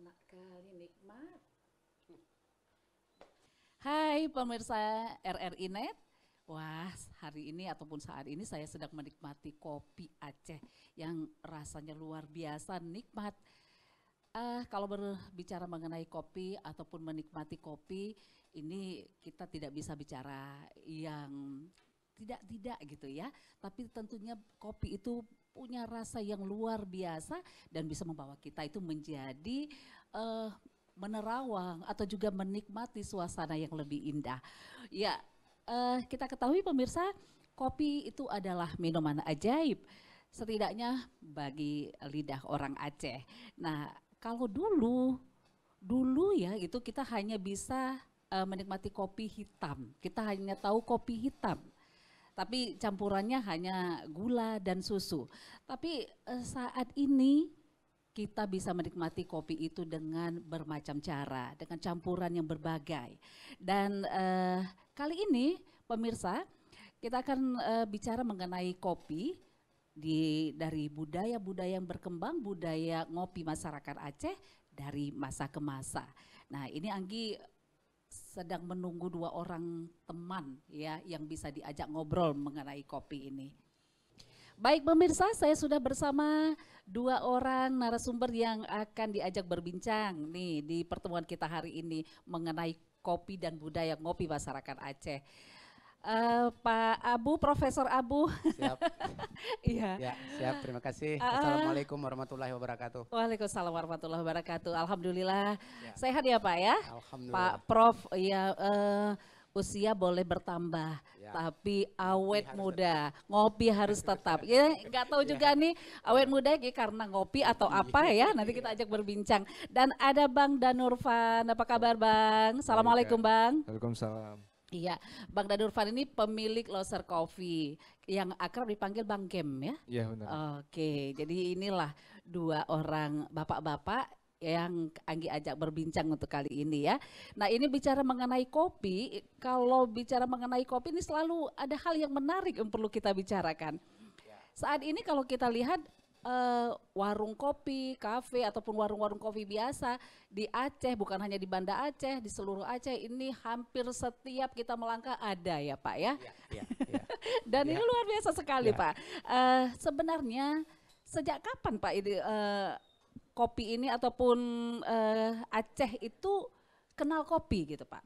enak kali nikmat. Hai pemirsa RRI Net. Wah, hari ini ataupun saat ini saya sedang menikmati kopi Aceh yang rasanya luar biasa nikmat. Kalau berbicara mengenai kopi ataupun menikmati kopi, ini kita tidak bisa bicara yang tidak gitu ya. Tapi tentunya kopi itu punya rasa yang luar biasa dan bisa membawa kita itu menjadi eh, menerawang atau juga menikmati suasana yang lebih indah. Ya, kita ketahui pemirsa, kopi itu adalah minuman ajaib, setidaknya bagi lidah orang Aceh. Nah, kalau dulu ya itu kita hanya bisa menikmati kopi hitam. Kita hanya tahu kopi hitam. Tapi campurannya hanya gula dan susu. Tapi saat ini kita bisa menikmati kopi itu dengan bermacam cara, dengan campuran yang berbagai. Dan kali ini pemirsa, kita akan bicara mengenai kopi dari budaya-budaya yang berkembang, budaya ngopi masyarakat Aceh dari masa ke masa. Nah, ini Anggi sedang menunggu dua orang teman ya yang bisa diajak ngobrol mengenai kopi ini. Baik pemirsa, saya sudah bersama dua orang narasumber yang akan diajak berbincang nih di pertemuan kita hari ini mengenai kopi dan budaya ngopi masyarakat Aceh. Pak Abu, Profesor Abu. Siap. Iya. Ya, siap. Terima kasih. Assalamualaikum warahmatullahi wabarakatuh. Waalaikumsalam warahmatullahi wabarakatuh. Alhamdulillah Ya. sehat ya Pak ya. Pak Alhamdulillah. Prof, ya usia boleh bertambah, Ya. tapi awet harus muda, ngopi harus tetap. Ya, nggak tahu juga nih awet muda ya karena ngopi atau apa ya. Nanti kita ajak berbincang. Dan ada Bang Danurvan, apa kabar Bang? Assalamualaikum Bang. Waalaikumsalam. Iya, Bang Danurvan ini pemilik Loser Coffee yang akrab dipanggil Bang Gem ya. Iya benar. Oke, jadi inilah dua orang bapak-bapak yang Anggi ajak berbincang untuk kali ini ya. Nah ini bicara mengenai kopi, kalau bicara mengenai kopi ini selalu ada hal yang menarik yang perlu kita bicarakan. Saat ini kalau kita lihat warung kopi, kafe ataupun warung-warung kopi biasa di Aceh, bukan hanya di Banda Aceh, di seluruh Aceh ini hampir setiap kita melangkah ada ya Pak ya. Ya, ya. Dan Ya. ini luar biasa sekali Ya. Pak. Sebenarnya sejak kapan Pak ini kopi ini ataupun Aceh itu kenal kopi gitu Pak?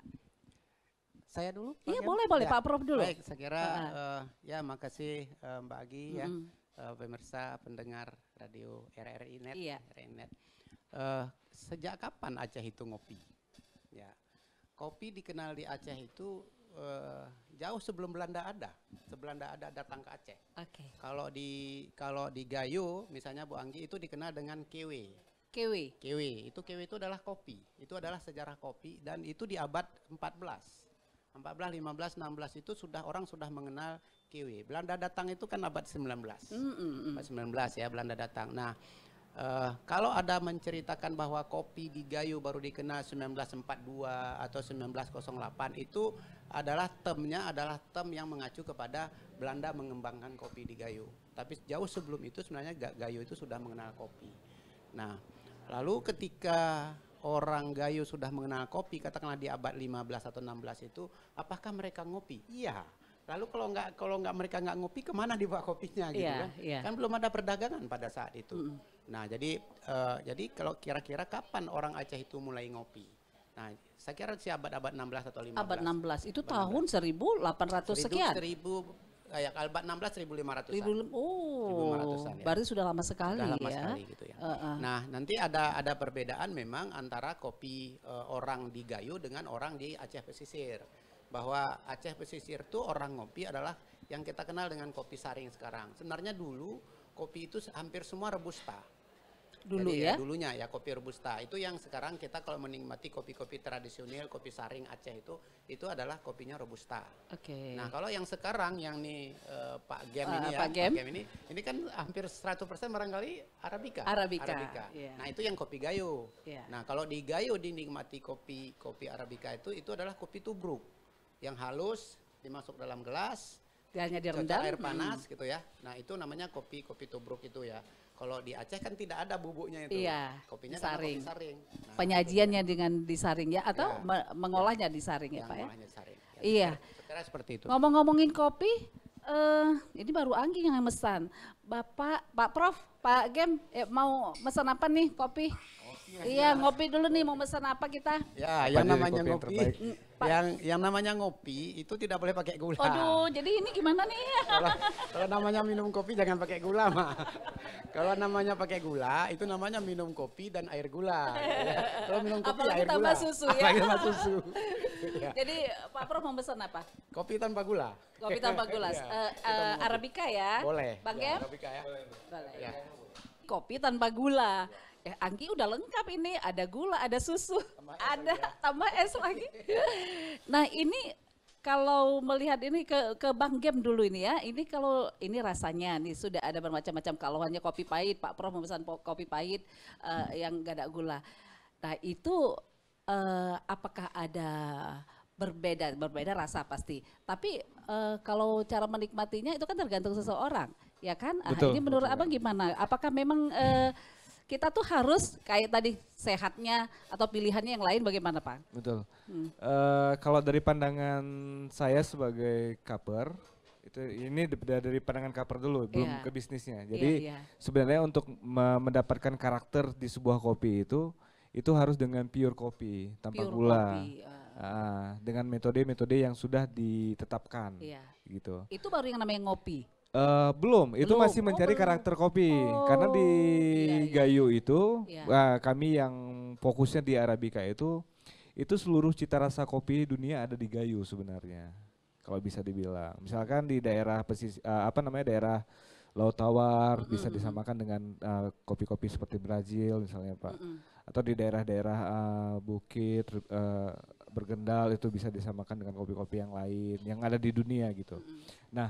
Saya dulu? Pak Iya Gem? boleh Ya. Pak Prof dulu. Baik, saya kira ya makasih Mbak Agi ya. Pemirsa pendengar radio RRI Net. Iya. RRI Net. Sejak kapan Aceh itu ngopi? Ya. Kopi dikenal di Aceh itu jauh sebelum Belanda ada. Sebelum Belanda ada datang ke Aceh. Oke. Kalau di Gayo misalnya Bu Anggi itu dikenal dengan kewe. Kewe. Kewe itu adalah kopi. Itu adalah sejarah kopi dan itu di abad 14. 14, 15, 16 itu orang sudah mengenal kewe. Belanda datang itu kan abad 19. Abad 19 ya Belanda datang. Nah, kalau ada menceritakan bahwa kopi di Gayo baru dikenal 1942 atau 1908 itu adalah term yang mengacu kepada Belanda mengembangkan kopi di Gayo. Tapi jauh sebelum itu sebenarnya Gayo itu sudah mengenal kopi. Nah, lalu ketika orang Gayo sudah mengenal kopi, katakanlah di abad 15 atau 16 itu, apakah mereka ngopi? Iya. Lalu kalau nggak mereka nggak ngopi, kemana dibawa kopinya gitu Iya, kan? iya. Kan belum ada perdagangan pada saat itu. Nah, jadi kalau kira-kira kapan orang Aceh itu mulai ngopi? Nah, saya kira si abad-abad 16 atau 15. Abad 16 itu Abad tahun 1800 sekian. 1000 ya abad 16 1500-an. 1500-an ya. Berarti sudah lama sekali Sudah lama ya. sekali gitu ya. Nah, nanti ada perbedaan memang antara kopi orang di Gayo dengan orang di Aceh Pesisir. Bahwa Aceh Pesisir itu orang ngopi adalah yang kita kenal dengan kopi saring sekarang. Sebenarnya dulu kopi itu hampir semua robusta. Dulu Jadi, ya. dulunya ya kopi robusta. Itu yang sekarang kita kalau menikmati kopi-kopi tradisional, kopi saring Aceh itu adalah kopinya robusta. Oke. Nah, kalau yang sekarang yang nih Pak Gem ini ya, Pak Gem. ini kan hampir 100% barangkali Arabica. Arabica, iya. Nah, itu yang kopi Gayo. Iya. Nah, kalau di Gayo dinikmati kopi Arabica itu adalah kopi tubruk yang halus dimasuk dalam gelas, Hanya cocok direndam. air panas gitu ya. Nah, itu namanya kopi tubruk itu ya. Kalau di Aceh kan tidak ada bubuknya itu. Iya, Kopinya disaring. karena kopi saring. Nah, Penyajiannya dengan disaring ya atau Ya. mengolahnya disaring ya yang Pak ya? ngolahnya disaring. Ya, Iya. secara seperti itu. Ngomong-ngomongin kopi, ini baru Anggi yang mesan. Bapak, Pak Prof, Pak Gem, mau pesan apa nih kopi? Iya, ngopi dulu nih, mau pesan apa kita? Ya, Apa yang aja namanya kopi yang ngopi, terbaik? yang namanya ngopi itu tidak boleh pakai gula. Waduh, jadi ini gimana nih? Kalau namanya minum kopi jangan pakai gula mah. Kalau namanya pakai gula itu namanya minum kopi dan air gula. Ya. Kalau minum kopi Apalagi air tambah gula. susu ya. Apalagi tambah susu. Ya. Jadi Pak Prof mau pesan apa? Kopi tanpa gula. Kopi tanpa gula, Arabica ya? Boleh. Bang Ya, Gem? Arabica ya. Boleh. Ya. Kopi tanpa gula. Anggi udah lengkap ini, ada gula, ada susu, ada tambah es lagi. Nah ini kalau melihat ini ke Bang Gem dulu ini ya, ini kalau ini rasanya nih sudah ada bermacam-macam, kalau hanya kopi pahit, Pak Prof memesan kopi pahit yang gak ada gula. Nah itu apakah ada berbeda rasa pasti. Tapi kalau cara menikmatinya itu kan tergantung seseorang, ya kan? Betul, Ini menurut betul. Abang gimana? Apakah memang kita tuh harus kayak tadi sehatnya atau pilihannya yang lain bagaimana Pak? Betul. Kalau dari pandangan saya sebagai kaper, ini dari pandangan kaper dulu, belum Iya. ke bisnisnya. Jadi Iya. sebenarnya untuk mendapatkan karakter di sebuah kopi itu harus dengan pure kopi tanpa Pure gula. kopi, Dengan metode-metode yang sudah ditetapkan, Iya. gitu. Itu baru yang namanya ngopi. Belum, itu Belum. masih Oh, mencari belum. karakter kopi. Oh, Karena di iya, iya. Gayo itu, Iya. kami yang fokusnya di Arabica itu seluruh cita rasa kopi dunia ada di Gayo sebenarnya. Kalau bisa dibilang. Misalkan di daerah daerah Laut Tawar bisa disamakan dengan kopi-kopi seperti Brazil misalnya Pak. Atau di daerah-daerah Bukit, Bergendal itu bisa disamakan dengan kopi-kopi yang lain yang ada di dunia gitu. Nah,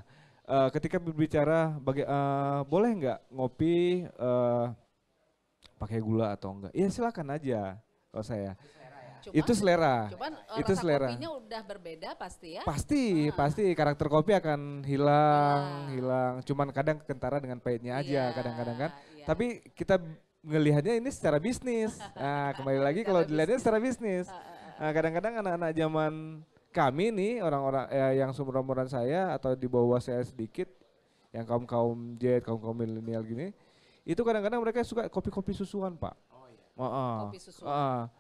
ketika berbicara boleh nggak ngopi pakai gula atau enggak? Iya silakan aja kalau saya. Itu selera. Cuman Itu rasa selera. kopinya udah berbeda pasti ya. Pasti karakter kopi akan hilang. Cuman kadang kentara dengan pahitnya aja Iya, kadang-kadang kan. iya. Tapi kita ngelihatnya ini secara bisnis. Nah, kembali lagi kalau dilihatnya secara bisnis. Nah, kadang-kadang anak-anak zaman kami nih orang-orang yang seumuran saya atau di bawah saya sedikit yang kaum-kaum Z, kaum-kaum milenial gini, itu kadang-kadang mereka suka kopi-kopi susuan, Pak. Kopi susuan.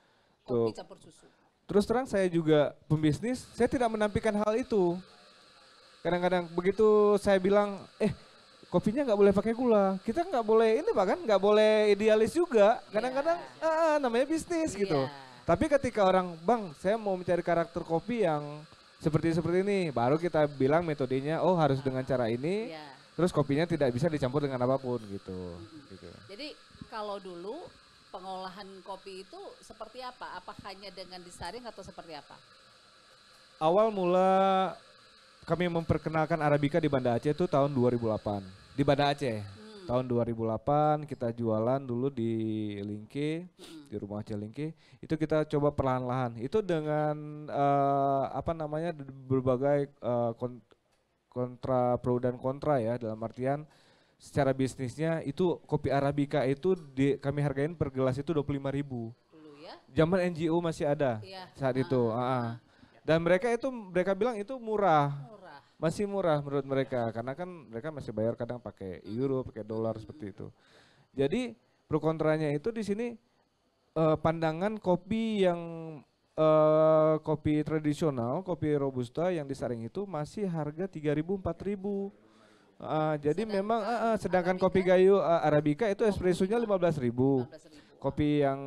Kopi Tuh. campur susu. Terus terang saya juga pembisnis, saya tidak menampilkan hal itu. Kadang-kadang begitu saya bilang, kopinya nggak boleh pakai gula, kita nggak boleh ini Pak kan, nggak boleh idealis juga. Kadang-kadang namanya bisnis gitu. Iya. Tapi ketika orang, Bang, saya mau mencari karakter kopi yang seperti ini, baru kita bilang metodenya, oh harus dengan cara ini. Iya. Terus kopinya tidak bisa dicampur dengan apapun gitu. Jadi kalau dulu pengolahan kopi itu seperti apa? Apa hanya dengan disaring atau seperti apa? Awal mula kami memperkenalkan Arabica di Banda Aceh itu tahun 2008. Di Banda Aceh. Tahun 2008 kita jualan dulu di Lingke, di Rumah Aceh Lingke. Itu kita coba perlahan-lahan. Itu dengan berbagai kontra pro dan kontra ya, dalam artian secara bisnisnya itu kopi Arabica itu kami hargain per gelas itu 25.000. Dulu ya? Zaman NGO masih ada saat itu. Dan mereka bilang itu murah. Masih murah menurut mereka karena kan mereka masih bayar kadang pakai euro, pakai dolar seperti itu. Jadi pro kontranya itu di sini pandangan kopi yang kopi tradisional, kopi robusta yang disaring itu masih harga 3.000 4.000. Jadi memang sedangkan kopi Gayo Arabica itu espressonya 15.000. Kopi yang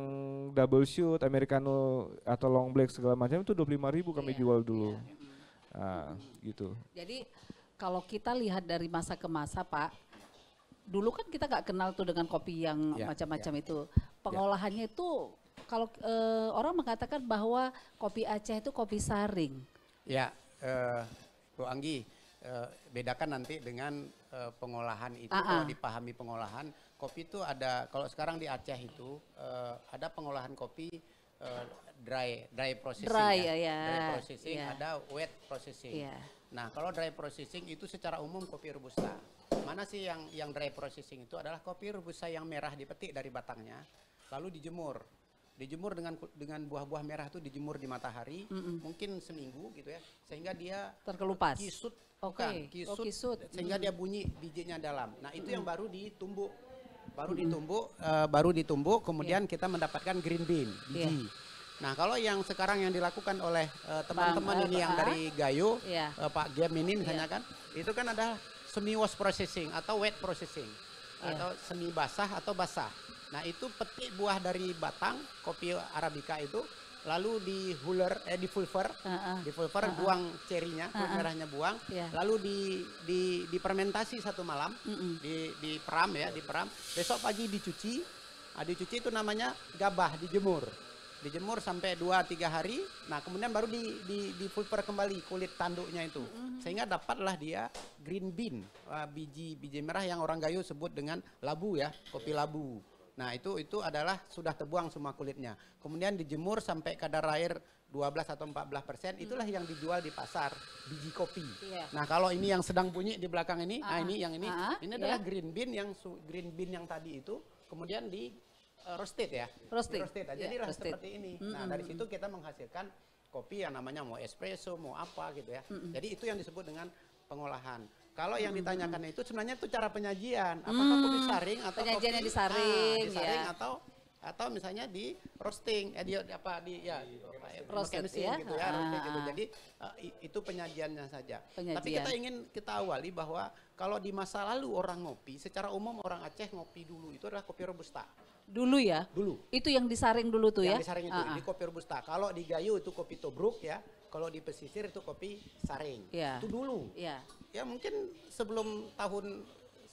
double shoot, americano atau long black segala macam itu 25.000 kami jual dulu. Gitu. Jadi kalau kita lihat dari masa ke masa Pak, dulu kan kita nggak kenal tuh dengan kopi yang macam-macam itu. Pengolahannya itu kalau orang mengatakan bahwa kopi Aceh itu kopi saring. Ya, Bu Anggi, bedakan nanti dengan pengolahan itu. Kalau dipahami pengolahan, kopi itu ada, kalau sekarang di Aceh itu ada pengolahan kopi dry processing. Dry processing, ada wet processing. Nah, kalau dry processing itu secara umum kopi robusta. Mana sih yang dry processing itu adalah kopi robusta yang merah dipetik dari batangnya, lalu dijemur. Dijemur dengan buah-buah merah itu dijemur di matahari, mungkin seminggu gitu ya, sehingga dia terkelupas. Kisut, kisut, sehingga dia bunyi bijinya dalam. Nah itu yang baru ditumbuk, baru ditumbuk, kemudian kita mendapatkan green bean biji. Nah kalau yang sekarang yang dilakukan oleh teman-teman ini yang dari Gayo, Pak Gem ini misalnya kan, itu kan ada semi wash processing atau wet processing, atau semi basah atau basah. Nah itu petik buah dari batang kopi Arabica itu, lalu di pulver, buang cerinya, merahnya buang, lalu difermentasi 1 malam, di peram ya, besok pagi dicuci, dicuci itu namanya gabah, dijemur sampai 2-3 hari, nah kemudian baru di pulver kembali kulit tanduknya itu, sehingga dapatlah dia green bean, biji merah yang orang Gayo sebut dengan labu ya, kopi labu. Nah itu adalah sudah terbuang semua kulitnya. Kemudian dijemur sampai kadar air 12 atau 14%, itulah yang dijual di pasar biji kopi. Nah kalau ini yang sedang bunyi di belakang ini, ini adalah green bean yang tadi itu, kemudian di roasted ya. Roasted. Jadilah seperti ini. Nah dari situ kita menghasilkan kopi yang namanya mau espresso, mau apa gitu ya. Jadi itu yang disebut dengan pengolahan. Kalau yang ditanyakan itu sebenarnya itu cara penyajian, apakah kopi saring atau penyajiannya kopi disaring, atau misalnya di roasting, roasted mesin ya, gitu ya, roasting gitu. Jadi itu penyajiannya saja. Tapi kita ingin ketahui bahwa kalau di masa lalu orang ngopi, secara umum orang Aceh ngopi dulu itu adalah kopi robusta. Dulu ya? Dulu. Itu yang disaring dulu tuh ya? Yang disaring itu, di kopi robusta. Kalau di Gayo itu kopi tobruk ya, kalau di pesisir itu kopi saring. Itu dulu. Ya mungkin sebelum tahun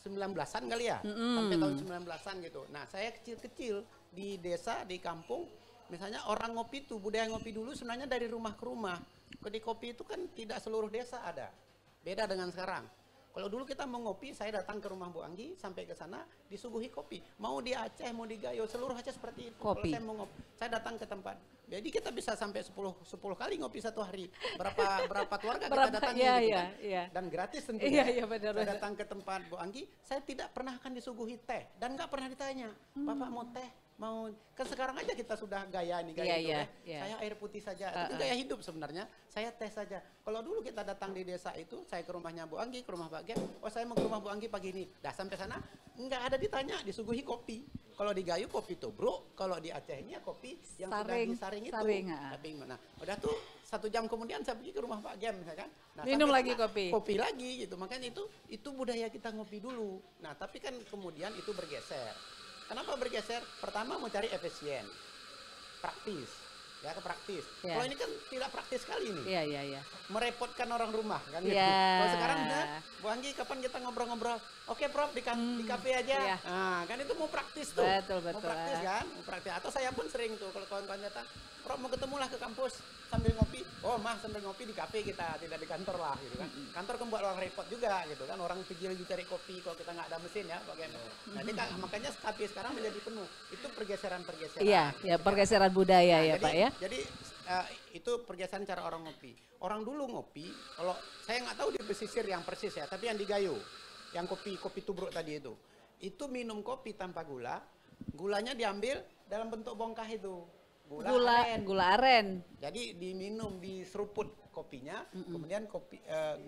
19-an kali ya, sampai tahun 19-an gitu. Nah saya kecil-kecil di desa, di kampung, misalnya orang ngopi itu, budaya ngopi dulu sebenarnya dari rumah ke rumah. Kedai kopi itu kan tidak seluruh desa ada, beda dengan sekarang. Kalau dulu kita mau ngopi, saya datang ke rumah Bu Anggi, sampai ke sana disuguhi kopi. Mau di Aceh, mau di Gayo, seluruh Aceh seperti itu. Kopi. Kalau saya mau ngopi, saya datang ke tempat. Jadi kita bisa sampai 10 kali ngopi satu hari. Berapa keluarga kita datangi gitu kan. Dan gratis tentunya. Saya datang ke tempat Bu Anggi, saya tidak pernah akan disuguhi teh. Dan nggak pernah ditanya, Bapak mau teh? Mau, kan sekarang aja kita sudah gaya nih, saya air putih saja, itu gaya hidup sebenarnya, saya teh saja. Kalau dulu kita datang di desa itu, saya ke rumahnya Bu Anggi, ke rumah Pak Gem, saya mau ke rumah Bu Anggi pagi ini, dah sampai sana nggak ada ditanya, disuguhi kopi. Kalau di Gayo kopi tobruk, kalau di Acehnya kopi yang sudah disaring itu. Nah, udah tuh 1 jam kemudian saya pergi ke rumah Pak Gem, misalkan. Nah, minum lagi kopi. Kopi lagi gitu, makanya itu budaya kita ngopi dulu. Nah, tapi kan kemudian itu bergeser. Kenapa bergeser? Pertama mau cari efisien, praktis, praktis. Kalau ini kan tidak praktis sekali ini. Merepotkan orang rumah kan. Kalau sekarang Bu Anggi kapan kita ngobrol-ngobrol? Oke Prof di kafe aja. Nah kan itu mau praktis tuh. Betul. Mau praktis kan? Mau praktis. Atau saya pun sering tuh kalau kawan-kawan datang, Prof mau ketemulah ke kampus sambil ngopi. Oh mah sambil ngopi di kafe kita, tidak di kantor lah gitu kan. Kantor kan buat orang repot juga gitu kan. Orang pergi lagi cari kopi kalau kita nggak ada mesin ya bagaimana. Jadi makanya kafe sekarang menjadi penuh. Itu pergeseran-pergeseran. Iya, pergeseran budaya ya Pak ya. Jadi itu pergeseran cara orang ngopi. Orang dulu ngopi, kalau saya nggak tahu di pesisir yang persis ya, tapi yang di Gayo, yang kopi tubruk tadi itu minum kopi tanpa gula, gulanya diambil dalam bentuk bongkah itu. Gula aren. Jadi diminum, diseruput kopinya, kemudian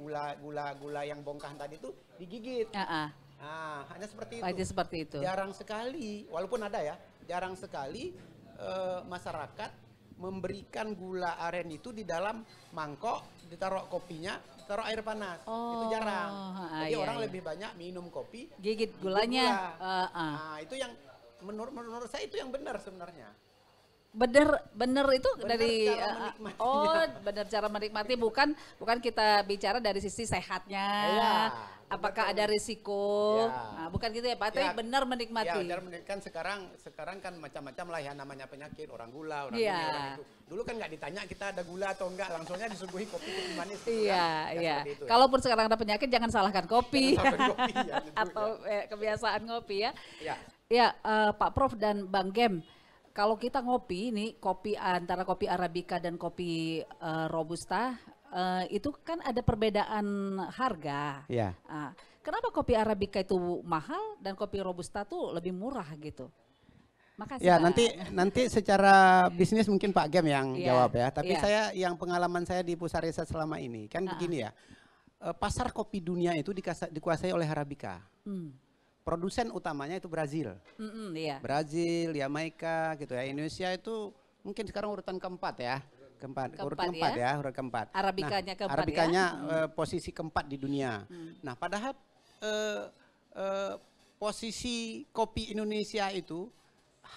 gula yang bongkah tadi itu digigit. Nah, hanya seperti itu. Seperti itu. Jarang sekali, walaupun ada ya, jarang sekali masyarakat memberikan gula aren itu di dalam mangkok, ditaruh kopinya, ditaruh air panas. Itu jarang. Jadi orang lebih banyak minum kopi, gigit gulanya. Nah, itu yang menurut saya itu yang benar sebenarnya. Bener itu dari benar cara menikmati, bukan kita bicara dari sisi sehatnya, apakah ada risiko, nah, bukan gitu ya Pak, tapi benar menikmati. Kan sekarang kan macam-macam lah ya namanya penyakit, orang gula, orang ini, orang itu. Dulu kan nggak ditanya kita ada gula atau enggak, langsungnya disuguhi kopi manis. Kalaupun sekarang ada penyakit jangan salahkan kopi, atau kebiasaan ngopi ya. Pak Prof dan Bang Gem. Kalau kita ngopi ini, kopi antara kopi Arabica dan kopi Robusta, itu kan ada perbedaan harga. Ya. Kenapa kopi Arabica itu mahal dan kopi Robusta tuh lebih murah gitu? Makasih. Ya, Pak. nanti secara bisnis mungkin Pak Gem yang jawab ya. Tapi Iya. saya yang pengalaman saya di Pusat Riset selama ini kan begini ya. Pasar kopi dunia itu dikuasai oleh Arabica. Produsen utamanya itu Brazil. Iya. Brazil, Jamaika gitu ya. Indonesia itu mungkin sekarang urutan keempat ya. Urutan keempat ya, urutan keempat. Arabikanya keempat Arabikanya ya. posisi keempat di dunia. Nah, padahal posisi kopi Indonesia itu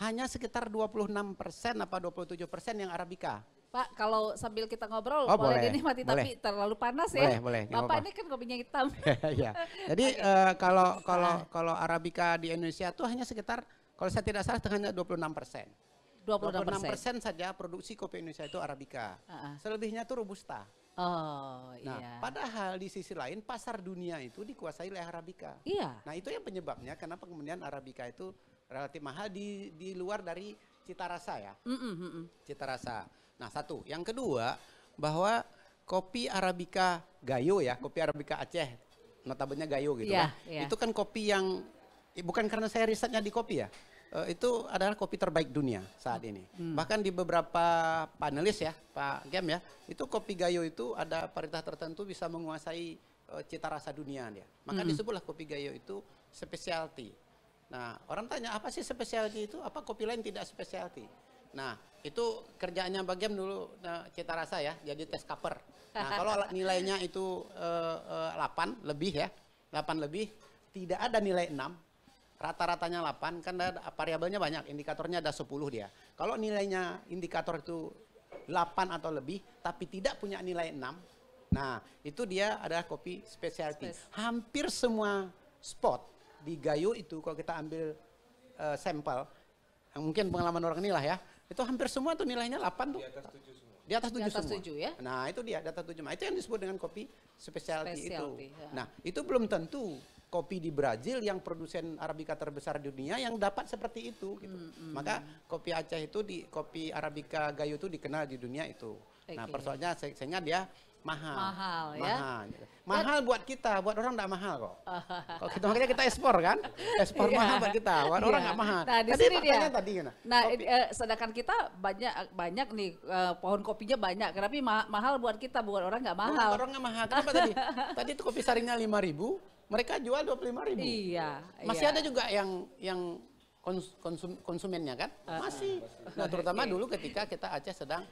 hanya sekitar 26% apa 27% yang Arabica. Pak, kalau sambil kita ngobrol Oh, boleh boleh, dinikmati boleh. tapi terlalu panas ya. Boleh, nggak Bapak apa-apa. ini kan kopinya hitam. Ya. Jadi kalau Arabica di Indonesia itu hanya sekitar, kalau saya tidak salah hanya 26%. 26% saja produksi kopi Indonesia itu Arabica. Selebihnya itu Robusta. Oh, Nah, iya. padahal di sisi lain pasar dunia itu dikuasai oleh Arabica. Iya. Nah, itu yang penyebabnya kenapa kemudian Arabica itu relatif mahal di luar dari cita rasa ya. Cita rasa. Nah, satu. Yang kedua, bahwa kopi Arabica Gayo ya, kopi Arabica Aceh, notabene Gayo gitu Iya, kan. iya. Itu kan kopi yang, bukan karena saya risetnya di kopi ya, itu adalah kopi terbaik dunia saat ini. Bahkan di beberapa panelis ya, Pak Gem ya, itu kopi Gayo itu ada paritas tertentu bisa menguasai cita rasa dunia dia. Maka disebutlah kopi Gayo itu specialty. Nah, orang tanya apa sih specialty itu? Apa kopi lain tidak specialty? Nah, itu kerjaannya Pak Gem dulu cita rasa ya, jadi tes cover. Nah, kalau nilainya itu 8 lebih ya, 8 lebih, tidak ada nilai 6. Rata-ratanya 8, kan ada variabelnya banyak, indikatornya ada 10 dia. Kalau nilainya indikator itu 8 atau lebih, tapi tidak punya nilai 6, nah itu dia adalah kopi specialty. Hampir semua spot di Gayo itu, kalau kita ambil sampel, yang mungkin pengalaman orang inilah ya, itu hampir semua tuh nilainya 8 tuh. Di atas 7 semua. 7 ya. Nah, itu dia, di atas 7. Nah, itu yang disebut dengan kopi specialty itu. Ya. Nah, itu belum tentu kopi di Brazil yang produsen Arabica terbesar di dunia yang dapat seperti itu gitu. Maka kopi Aceh itu kopi Arabica Gayo itu dikenal di dunia itu. Nah, persoalannya sehingga dia mahal. Mahal ya. Mahal buat kita, buat orang enggak mahal kok. Kalau kita makanya kita ekspor kan? Ekspor mahal buat kita, buat orang enggak mahal. Nah, di Tadi sini dia. tadi gimana? Nah, sedangkan kita banyak nih pohon kopinya banyak, tapi mahal buat kita, buat orang nggak mahal. Buat orang enggak mahal. Kenapa tadi? Tadi itu kopi saringnya 5.000, mereka jual 25.000. Iya. Masih ada juga yang konsumennya kan? Masih. Nah, terutama dulu ketika kita Aceh sedang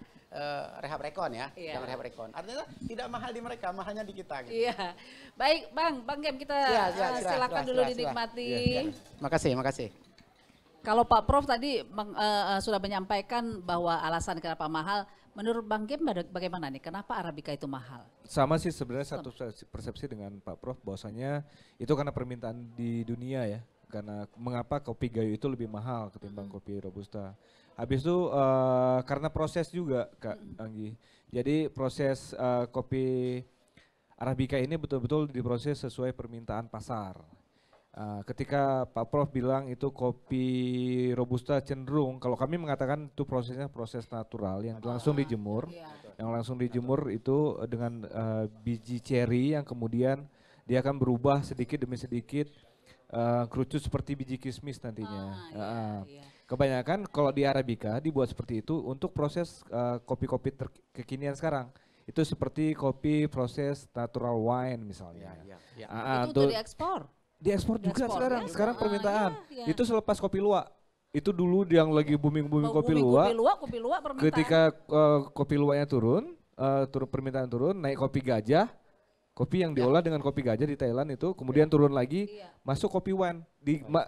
rehab rekon ya, sedang rehab rekon. Artinya tidak mahal di mereka, mahalnya di kita. Gitu. Iya. Baik, Bang Gem kita silakan dulu dinikmati. Makasih. Kalau Pak Prof tadi sudah menyampaikan bahwa alasan kenapa mahal, menurut Bang Gem bagaimana nih? Kenapa Arabica itu mahal? Sama sih sebenarnya satu persepsi dengan Pak Prof, bahwasanya itu karena permintaan di dunia ya. Karena mengapa kopi Gayo itu lebih mahal ketimbang kopi Robusta. Habis itu karena proses juga Kak Anggi. Jadi proses kopi Arabica ini betul-betul diproses sesuai permintaan pasar. Ketika Pak Prof bilang itu kopi Robusta cenderung, kalau kami mengatakan itu prosesnya proses natural yang langsung dijemur. Yang langsung dijemur itu dengan biji ceri yang kemudian dia akan berubah sedikit demi sedikit kerucut seperti biji kismis nantinya. Kebanyakan kalau di Arabica dibuat seperti itu untuk proses kopi-kopi kekinian sekarang. Itu seperti kopi proses natural wine misalnya. Itu untuk diekspor. Diekspor juga sekarang. Ya? Sekarang permintaan. Itu selepas kopi luwak. Itu dulu yang lagi booming kopi luwak. Kopi luwak permintaan. Ketika kopi luwaknya turun permintaan turun, naik kopi gajah. Kopi yang diolah dengan kopi gajah di Thailand itu, kemudian turun lagi, masuk kopi wine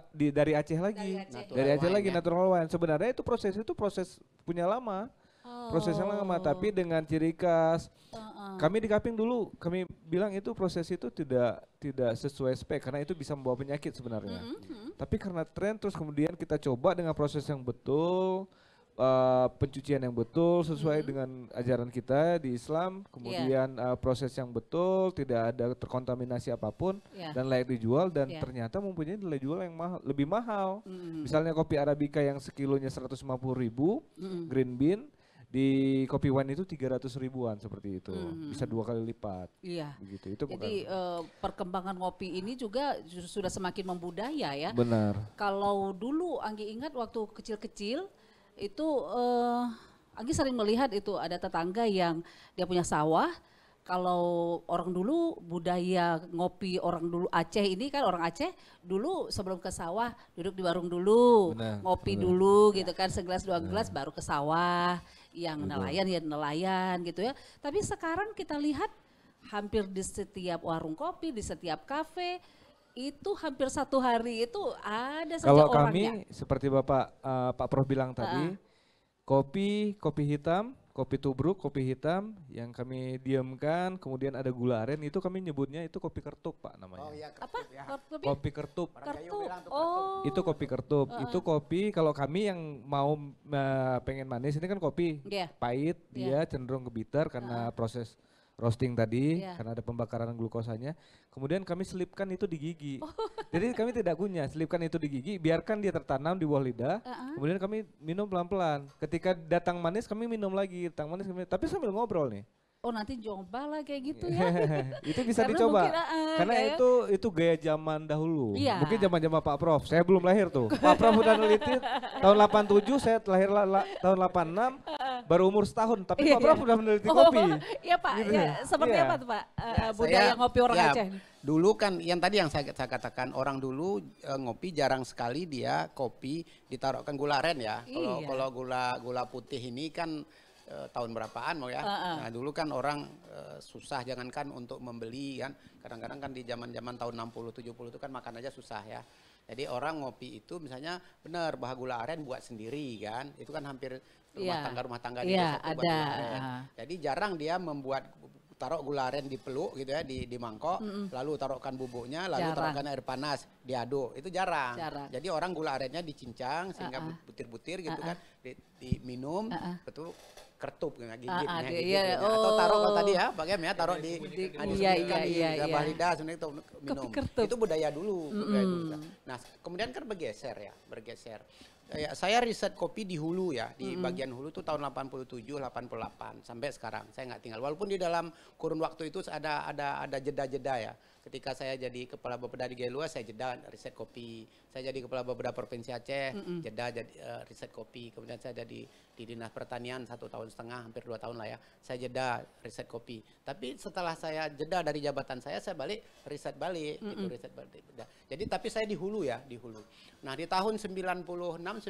dari Aceh lagi, dari Aceh lagi natural wine. Sebenarnya itu proses punya lama, prosesnya lama, tapi dengan ciri khas. Kami di Kaping dulu, kami bilang itu proses itu tidak sesuai spek karena itu bisa membawa penyakit sebenarnya. Tapi karena tren terus kemudian kita coba dengan proses yang betul. Pencucian yang betul sesuai dengan ajaran kita di Islam, kemudian proses yang betul, tidak ada terkontaminasi apapun dan layak dijual dan ternyata mempunyai nilai jual yang lebih mahal. Misalnya kopi Arabica yang sekilonya 150.000 green bean Di Kopi One itu 300 ribuan seperti itu, bisa 2 kali lipat. Iya. Begitu. Itu jadi perkembangan ngopi ini juga sudah semakin membudaya ya. benar. Kalau dulu Anggi ingat waktu kecil-kecil itu Anggi sering melihat itu ada tetangga yang dia punya sawah. Kalau orang dulu budaya ngopi orang dulu Aceh ini kan orang Aceh dulu sebelum ke sawah duduk di warung dulu, ngopi dulu gitu kan segelas 2 gelas baru ke sawah. Yang nelayan ya nelayan gitu ya. Tapi sekarang kita lihat hampir di setiap warung kopi, di setiap kafe itu hampir 1 hari itu ada saja Kalau orangnya. kami seperti Bapak Pak Prof bilang tadi, kopi hitam, kopi tubruk, kopi hitam yang kami diamkan, kemudian ada gula aren, itu kami nyebutnya itu kopi kertup Pak namanya. Oh iya, Apa? ya. Kopi kertup. Kertup. Oh. Itu kopi kertup. Itu kopi kalau kami yang mau pengen manis ini kan kopi pahit, dia cenderung ke bitter karena proses roasting tadi, karena ada pembakaran glukosanya. Kemudian kami selipkan itu di gigi. Jadi kami tidak kunyah, selipkan itu di gigi, biarkan dia tertanam di bawah lidah. Kemudian kami minum pelan-pelan. Ketika datang manis kami minum lagi, datang manis tapi sambil ngobrol nih. Oh nanti coba lah kayak gitu ya. Itu bisa Karena dicoba. mungkin, Karena kayak- itu gaya zaman dahulu. Iya. Mungkin zaman-zaman Pak Prof. Saya belum lahir tuh. Pak Prof udah neliti tahun 87, saya lahir tahun 86, baru umur setahun. Tapi Pak Prof udah meneliti kopi. Iya Pak, Gitu. ya, seperti Iya. apa tuh Pak budaya Saya- ngopi orang ya, Aceh? Dulu kan yang tadi yang saya katakan orang dulu ngopi jarang sekali dia kopi ditaruhkan gula aren ya. Kalau Iya. kalau gula putih ini kan tahun berapaan mau ya. Nah, dulu kan orang susah jangankan untuk membeli kan. Kadang-kadang kan di zaman-zaman tahun 60 70 itu kan makan aja susah ya. Jadi orang ngopi itu misalnya benar bah gula aren buat sendiri kan. Itu kan hampir rumah tangga di desa itu buat ada. gula aren. Jadi jarang dia membuat taruh gula aren di peluk gitu ya di mangkok, lalu taruhkan bubuknya, lalu taruhkan air panas, diaduk. Itu jarang. Jadi orang gula arennya dicincang sehingga butir-butir gitu kan, diminum, betul kertup gigitnya gitu. Atau taruh kalau tadi ya, bagaimana ya taruh di bawah lidah sebenarnya itu minum. Itu budaya dulu. Nah, kemudian kan bergeser. Saya riset kopi di hulu ya, di bagian hulu tuh tahun 87, 88 sampai sekarang saya nggak tinggal. Walaupun di dalam kurun waktu itu ada jeda-jeda ya. Ketika saya jadi kepala Bapeda di Gelua, saya jeda riset kopi. Saya jadi kepala Bapeda Provinsi Aceh, jeda jadi riset kopi. Kemudian saya jadi di Dinas Pertanian 1,5 tahun, hampir 2 tahun lah ya. Saya jeda riset kopi. Tapi setelah saya jeda dari jabatan saya balik riset balik, gitu, riset balik. Jadi tapi saya di hulu ya, di hulu. Nah di tahun 96-97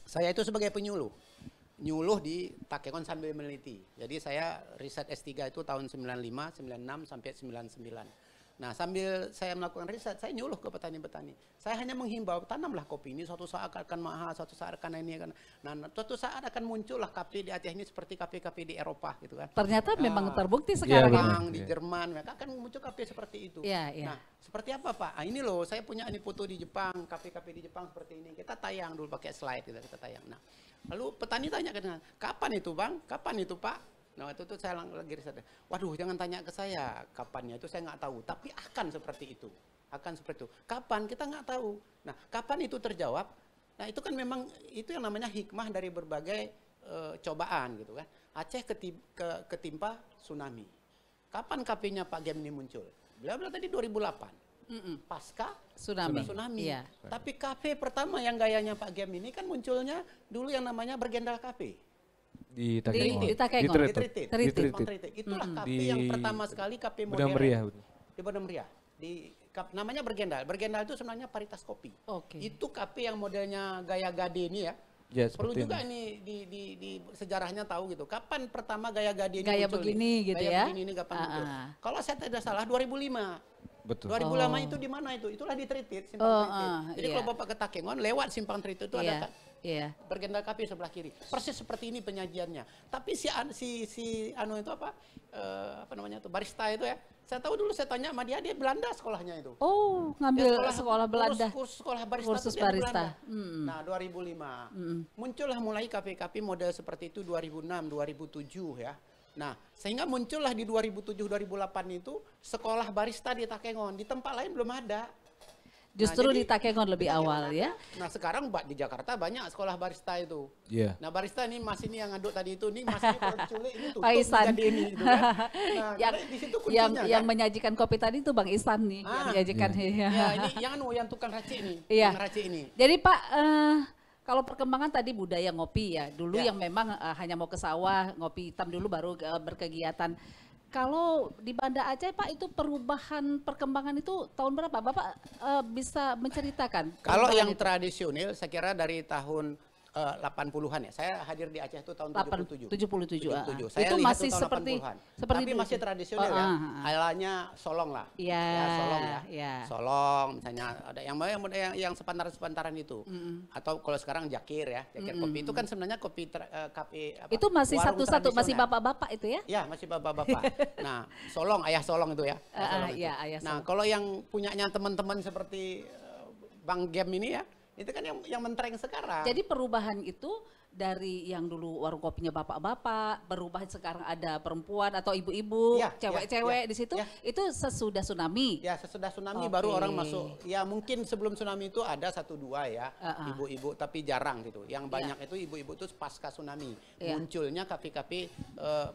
saya itu sebagai penyuluh. Nyuluh di Takengon sambil meneliti. Jadi saya riset S3 itu tahun 95, 96 sampai 99. Nah sambil saya melakukan riset, saya nyuluh ke petani-petani. Saya hanya menghimbau, tanamlah kopi ini suatu saat akan mahal, suatu saat akan ini akan. Nah suatu saat akan muncullah kopi di Aceh ini seperti kopi-kopi di Eropa gitu kan. Ternyata memang terbukti sekarang. Jepang, di Jerman, mereka akan muncul kopi seperti itu. Iya. Nah seperti apa Pak? Ini loh saya punya ini foto di Jepang, kopi-kopi di Jepang seperti ini. Kita tayang dulu pakai slide kita tayang. Nah lalu petani tanya ke saya, kapan itu Bang? Kapan itu Pak? Nah itu tuh saya lagi riset. Waduh jangan tanya ke saya kapannya itu saya nggak tahu. Tapi akan seperti itu. Akan seperti itu. Kapan kita nggak tahu. Nah kapan itu terjawab? Nah itu kan memang itu yang namanya hikmah dari berbagai cobaan gitu kan. Aceh ketimpa tsunami. Kapan KP-nya Pak Gem ini muncul? Beliau bilang tadi 2008. Pasca tsunami. Iya. Tapi KP pertama yang gayanya Pak Gem ini kan munculnya dulu yang namanya Bergendal KP. Di Takengon. Di Takengon. Di Tritit. Itulah KP yang pertama sekali KP modern. Di Bandar Meriah. Namanya Bergendal. Bergendal itu sebenarnya paritas kopi. Itu KP yang modelnya gaya gade ini ya. Perlu juga ini di sejarahnya tahu gitu. Kapan pertama gaya gade ini gaya muncul begini nih? gitu gaya ya. Begini ini kapan muncul? Kalau saya tidak salah 2005. Betul. 2005 itu di mana itu? Itulah di Tritit, simpang Tritit. Jadi kalau Bapak ke Takengon lewat simpang Tritit itu ada Bergendal kopi sebelah kiri. Persis seperti ini penyajiannya. Tapi si anu itu apa namanya itu barista itu ya. Saya tahu dulu saya tanya sama dia Belanda sekolahnya itu. Oh, ngambil sekolah Belanda. Kursus sekolah barista. Kursus barista. Nah, 2005. Muncullah mulai kafe-kafe model seperti itu 2006, 2007 ya. Nah, sehingga muncullah di 2007-2008 itu sekolah barista di Takengon. Di tempat lain belum ada. Justru di Takengon lebih awal ya. Nah sekarang di Jakarta banyak sekolah barista itu. Iya. Nah barista ini masih ini yang ngaduk tadi itu, ini masih culik ini tutup Pak Ihsan. menjadi ini gitu kan. Nah yang, di situ kuncinya yang kan. menyajikan kopi tadi itu Bang Ihsan nih, yang menyajikan. Ya ini yang tukang racik nih, Iya. yang racik ini. Jadi Pak, kalau perkembangan tadi budaya ngopi ya, dulu yang memang hanya mau ke sawah, ngopi hitam dulu baru berkegiatan. Kalau di Banda Aceh Pak, itu perubahan perkembangan itu tahun berapa? Bapak bisa menceritakan? Kalau yang tradisional saya kira dari tahun 80-an ya. Saya hadir di Aceh itu tahun 77. 77. Saya itu lihat masih tahun seperti 80-an. seperti Tapi itu. masih tradisional ya. Alanya solong lah. Iya, ya, solong ya. Iya. Solong misalnya ada yang sepantaran-sepantaran itu. Atau kalau sekarang jakir ya. Jakir kopi itu kan sebenarnya kopi kafe itu masih satu-satu masih tradisional. bapak-bapak itu ya? Ya, masih bapak-bapak. Nah, solong, ayah solong itu ya. Solong itu. Iya, ayah Nah, solong. kalau yang punyanya teman-teman seperti Bang Gem ini ya, itu kan yang mentereng sekarang. Jadi perubahan itu dari yang dulu warung kopinya bapak-bapak, berubah sekarang ada perempuan atau ibu-ibu, cewek-cewek di situ, itu sesudah tsunami. Ya, sesudah tsunami baru orang masuk. Ya mungkin sebelum tsunami itu ada 1-2 ya, ibu-ibu, tapi jarang gitu. Yang banyak itu ibu-ibu itu pasca tsunami. Munculnya kafe-kafe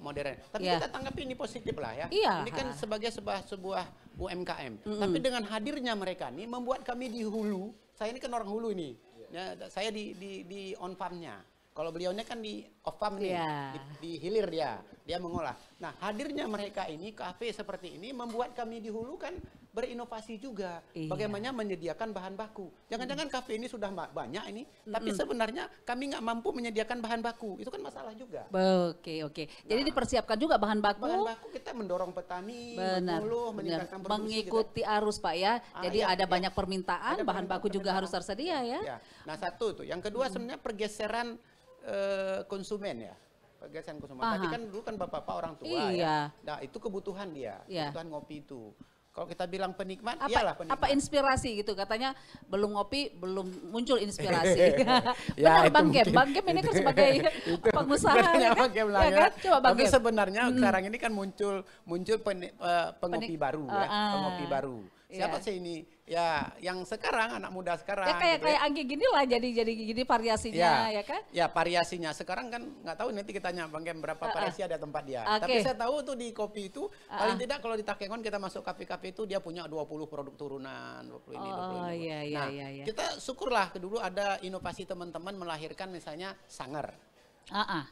modern. Tapi kita tanggapi ini positif lah ya. Ini kan sebagai sebuah UMKM. Tapi dengan hadirnya mereka nih membuat kami di hulu, saya ini kan orang hulu ini. Ya, saya di on farmnya. Kalau beliaunya kan di off farm nih, di hilir dia mengolah. Nah hadirnya mereka ini kafe seperti ini membuat kami di hulu kan berinovasi juga. Bagaimana menyediakan bahan baku. Jangan-jangan kafe ini sudah banyak ini, tapi sebenarnya kami nggak mampu menyediakan bahan baku. Itu kan masalah juga. Oke. Jadi dipersiapkan juga bahan baku. Bahan baku kita mendorong petani, meningkatkan produksi. Mengikuti arus Pak ya. Jadi ada banyak permintaan, bahan baku juga harus tersedia ya. Nah satu tuh. Yang kedua sebenarnya pergeseran konsumen ya. Pergeseran konsumen. Tadi kan dulu kan bapak-bapak orang tua ya. Nah itu kebutuhan dia, kebutuhan ngopi itu. Kalau kita bilang penikmat, iyalah penikmat. Apa inspirasi gitu? Katanya belum ngopi, belum muncul inspirasi. Benar Bang Gem. Bang Gem ini kan sebagai pengusaha. Ya kan? Coba Bang Tapi Gem. sebenarnya sekarang ini kan muncul pengopi baru ya, pengopi baru. Siapa sih ini? Ya, yang sekarang anak muda sekarang. Ya kayak Anggi gini lah jadi variasinya ya kan? Ya variasinya sekarang kan nggak tahu nanti kita tanya Bang Gem berapa variasi ada tempat dia. Tapi saya tahu tuh di kopi itu paling tidak kalau di Takengon kita masuk kafe-kafe itu dia punya 20 produk turunan, 20 ini, 20 ini. Nah, kita syukurlah dulu ada inovasi teman-teman melahirkan misalnya sanger.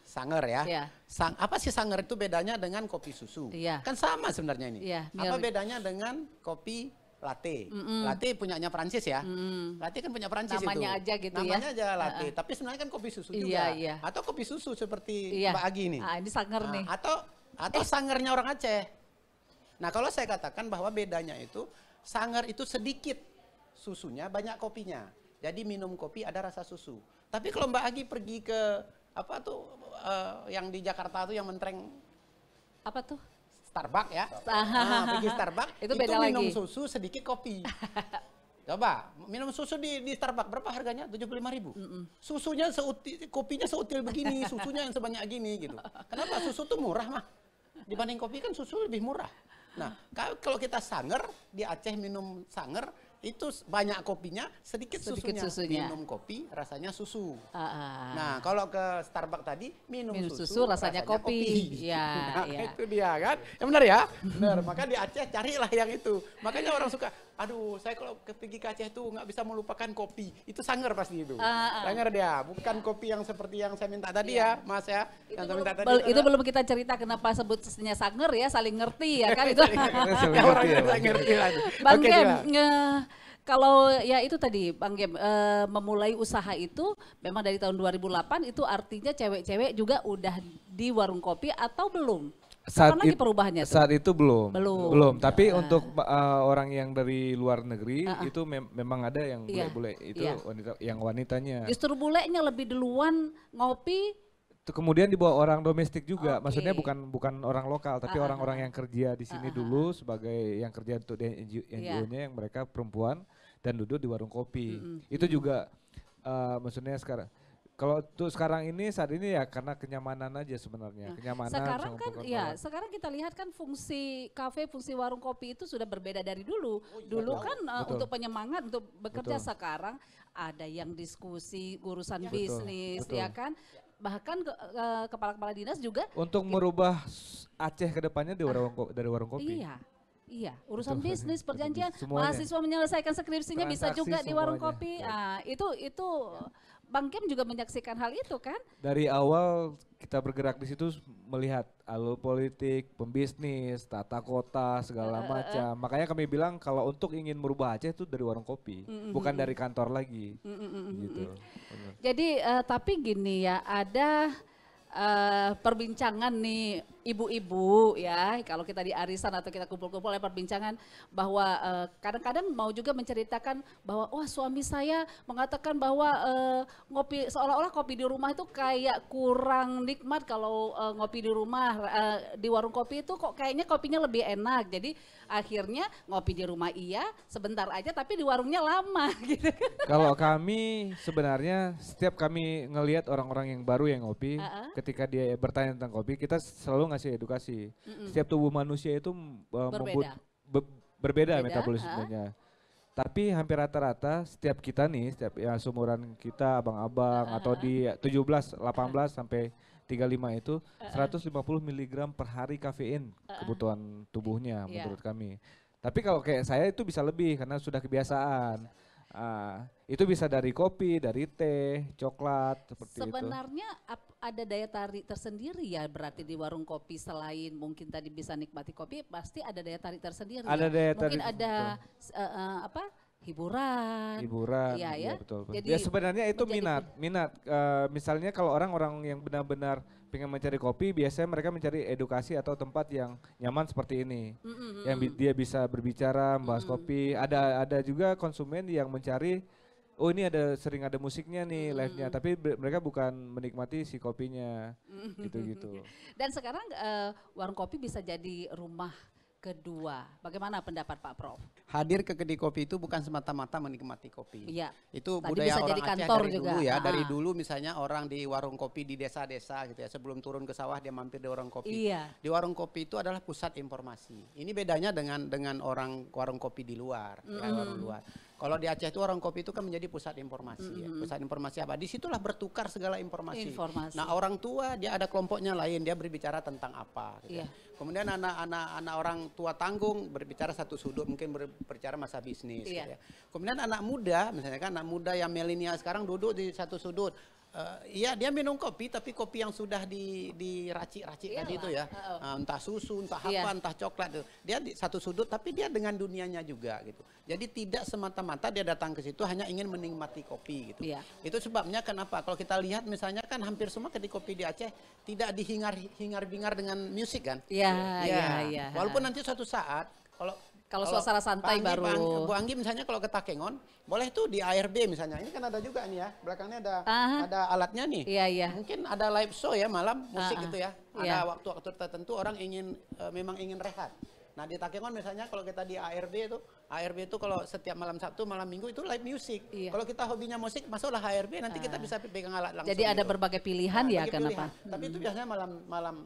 Sanger ya. Apa sih sanger itu bedanya dengan kopi susu? Kan sama sebenarnya ini. Apa bedanya dengan kopi latte? Latte punyanya Prancis ya. Latte kan punya Prancis namanya itu. aja gitu namanya aja latte. Tapi sebenarnya kan kopi susu juga. Atau kopi susu seperti Mbak Agi nih. Ini sanger nih. Atau sangernya orang Aceh. Nah kalau saya katakan bahwa bedanya itu sanger itu sedikit susunya, banyak kopinya. Jadi minum kopi ada rasa susu. Tapi kalau Mbak Agi pergi ke apa tuh yang di Jakarta tuh yang mentereng apa tuh? Starbucks ya. Pergi Starbucks itu minum lagi. Susu sedikit kopi. Coba minum susu di Starbucks berapa harganya? 75.000. Susunya kopinya seutil begini, susunya yang sebanyak gini gitu. Kenapa? Susu tuh murah mah. Dibanding kopi kan susu lebih murah. Nah, kalau kita sanger di Aceh minum sanger itu banyak kopinya, sedikit susunya. Minum kopi rasanya susu. Nah, kalau ke Starbucks tadi minum susu rasanya kopi. Ya, itu dia kan. Ya benar ya? Benar. Maka di Aceh carilah yang itu. Makanya orang suka, aduh saya kalau pergi ke Aceh tuh nggak bisa melupakan kopi. Itu sanger pasti itu. Sanger dia, bukan kopi yang seperti yang saya minta tadi ya, Mas ya. Yang saya minta tadi. Itu belum kita cerita kenapa sebutnya sanger ya, saling ngerti ya kan itu. Orang itu ngerti lah. Bang Gem, kalau ya itu tadi Bang Gem memulai usaha itu memang dari tahun 2008 itu artinya cewek-cewek juga udah di warung kopi atau belum? Kapan lagi perubahannya tuh? Saat itu belum. Tapi untuk orang yang dari luar negeri itu memang ada yang bule-bule itu yang wanitanya. Justru bulenya lebih duluan ngopi. Kemudian dibawa orang domestik juga, maksudnya bukan orang lokal, tapi orang-orang yang kerja di sini dulu sebagai yang kerja untuk NGO-nya yang mereka perempuan dan duduk di warung kopi. Itu juga maksudnya sekarang Kalau untuk sekarang ini saat ini ya karena kenyamanan aja sebenarnya, kenyamanan. Sekarang kan ya, sekarang kita lihat kan fungsi kafe, fungsi warung kopi itu sudah berbeda dari dulu. Dulu kan untuk penyemangat untuk bekerja, sekarang ada yang diskusi urusan bisnis, ya kan. Bahkan kepala-kepala dinas juga untuk merubah Aceh ke depannya dari warung kopi. Iya, urusan bisnis, perjanjian, mahasiswa menyelesaikan skripsinya bisa juga di warung kopi. Itu Bang Kem juga menyaksikan hal itu kan? Dari awal kita bergerak di situ melihat alur politik, pembisnis, tata kota, segala macam. Makanya kami bilang kalau untuk ingin merubah Aceh itu dari warung kopi, bukan dari kantor lagi. Gitu. Jadi tapi gini ya, ada perbincangan nih ibu-ibu ya, kalau kita di arisan atau kita kumpul-kumpul ada perbincangan bahwa kadang-kadang mau juga menceritakan bahwa wah suami saya mengatakan bahwa ngopi seolah-olah kopi di rumah itu kayak kurang nikmat kalau ngopi di rumah, di warung kopi itu kok kayaknya kopinya lebih enak. Jadi akhirnya ngopi di rumah iya sebentar aja tapi di warungnya lama gitu. Kalau kami sebenarnya setiap kami ngelihat orang-orang yang baru yang ngopi, ketika dia bertanya tentang kopi kita selalu ngasih edukasi. Setiap tubuh manusia itu berbeda metabolismenya. Tapi hampir rata-rata setiap kita nih, setiap ya seumuran kita, abang-abang atau di 17, 18 sampai 35 itu 150 mg per hari kafein kebutuhan tubuhnya menurut kami. Tapi kalau kayak saya itu bisa lebih karena sudah kebiasaan. Itu bisa dari kopi, dari teh, coklat seperti itu. Sebenarnya ada daya tarik tersendiri ya berarti di warung kopi selain mungkin tadi bisa nikmati kopi pasti ada daya tarik tersendiri. Ada daya tarik. Mungkin ada hiburan. Ya betul. Jadi ya sebenarnya itu minat. Misalnya kalau orang-orang yang benar-benar pengen mencari kopi, biasanya mereka mencari edukasi atau tempat yang nyaman seperti ini, yang dia bisa berbicara, membahas kopi. Ada juga konsumen yang mencari, oh ini sering ada musiknya nih, live-nya, tapi mereka bukan menikmati si kopinya, gitu-gitu. Dan sekarang warung kopi bisa jadi rumah kedua. Bagaimana pendapat Pak Prof? Hadir ke kedai kopi itu bukan semata-mata menikmati kopi. Iya. Itu tadi budaya bisa orang jadi Aceh kantor dari juga. Dulu ya. Dari dulu misalnya orang di warung kopi di desa-desa gitu ya. Sebelum turun ke sawah dia mampir di warung kopi. Iya. Di warung kopi itu adalah pusat informasi. Ini bedanya dengan orang warung kopi di luar, ya, warung luar. Kalau di Aceh itu warung kopi itu kan menjadi pusat informasi ya. Pusat informasi apa? Disitulah bertukar segala informasi. Nah orang tua dia ada kelompoknya lain, dia berbicara tentang apa. Gitu. Kemudian anak orang tua tanggung berbicara satu sudut, mungkin berbicara masa bisnis. Gitu ya. Kemudian anak muda, misalnya kan anak muda yang milenial sekarang duduk di satu sudut. Iya dia minum kopi tapi kopi yang sudah diracik-racik tadi itu ya, entah susu, entah apa, entah coklat itu. Dia di satu sudut tapi dia dengan dunianya juga gitu. Jadi tidak semata-mata dia datang ke situ hanya ingin menikmati kopi gitu. Itu sebabnya kenapa kalau kita lihat misalnya kan hampir semua kedai kopi di Aceh tidak dihingar-bingar dengan musik kan. Iya. Walaupun nanti suatu saat kalau suasana santai baru. Bu Anggi misalnya kalau ke Takengon, boleh tuh di ARB misalnya. Ini kan ada juga nih ya, belakangnya ada alatnya nih. Iya. Mungkin ada live show ya malam musik gitu ya. Ada waktu-waktu tertentu orang memang ingin rehat. Nah di Takengon misalnya kalau kita di ARB itu kalau setiap malam Sabtu, malam Minggu itu live music. Kalau kita hobinya musik, masuklah ARB nanti kita bisa pegang alat langsung. Jadi ada berbagai pilihan ya kenapa? Tapi itu biasanya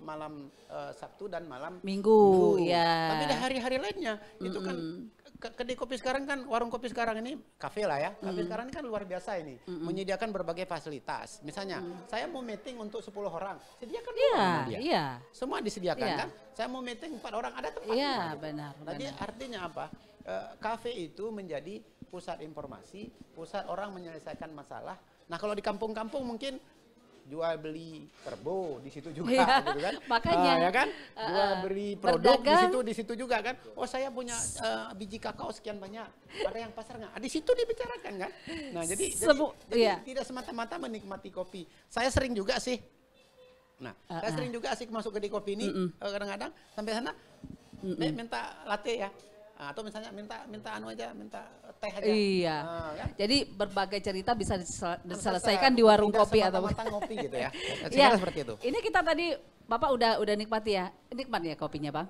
malam Sabtu dan malam Minggu. Tapi di hari-hari lainnya itu kan kedai kopi sekarang kan, warung kopi sekarang ini, kafe lah ya. Kafe sekarang ini kan luar biasa ini, menyediakan berbagai fasilitas. Misalnya, saya mau meeting untuk 10 orang, sediakan dia. Semua disediakan kan. Saya mau meeting 4 orang, ada tempatnya. Iya, benar. Jadi artinya apa? Kafe itu menjadi pusat informasi, pusat orang menyelesaikan masalah. Nah kalau di kampung-kampung mungkin jual beli terbo di situ juga gitu kan. Makanya ya kan? Jual beli produk di situ juga kan. Oh saya punya biji kakao sekian banyak. Ada yang pasar nggak? Di situ dibicarakan kan. Nah jadi tidak semata-mata menikmati kopi. Saya sering juga sih. Saya sering juga asik masuk ke kopi ini kadang-kadang sampai sana minta latte ya. Atau misalnya minta teh aja. Iya. Kan? Jadi berbagai cerita bisa diselesaikan di warung kopi atau ngopi gitu ya. Seperti itu. Ini kita tadi Bapak udah nikmati ya. Nikmat ya kopinya, Bang.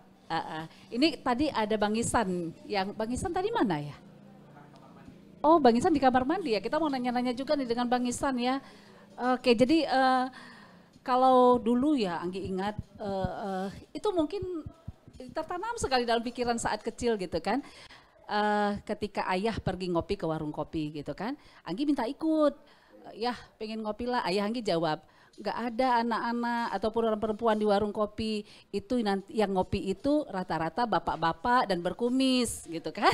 Ini tadi ada Bang Isan. Bang Isan tadi mana ya? Oh, Bang Isan di kamar mandi ya. Kita mau nanya-nanya juga nih dengan Bang Isan ya. Oke, jadi kalau dulu ya Anggi ingat itu mungkin tertanam sekali dalam pikiran saat kecil gitu kan. Ketika ayah pergi ngopi ke warung kopi gitu kan, Anggi minta ikut. Ya pengen ngopi lah, ayah Anggi jawab, nggak ada anak-anak ataupun orang perempuan di warung kopi. Itu nanti yang ngopi itu rata-rata bapak-bapak dan berkumis gitu kan.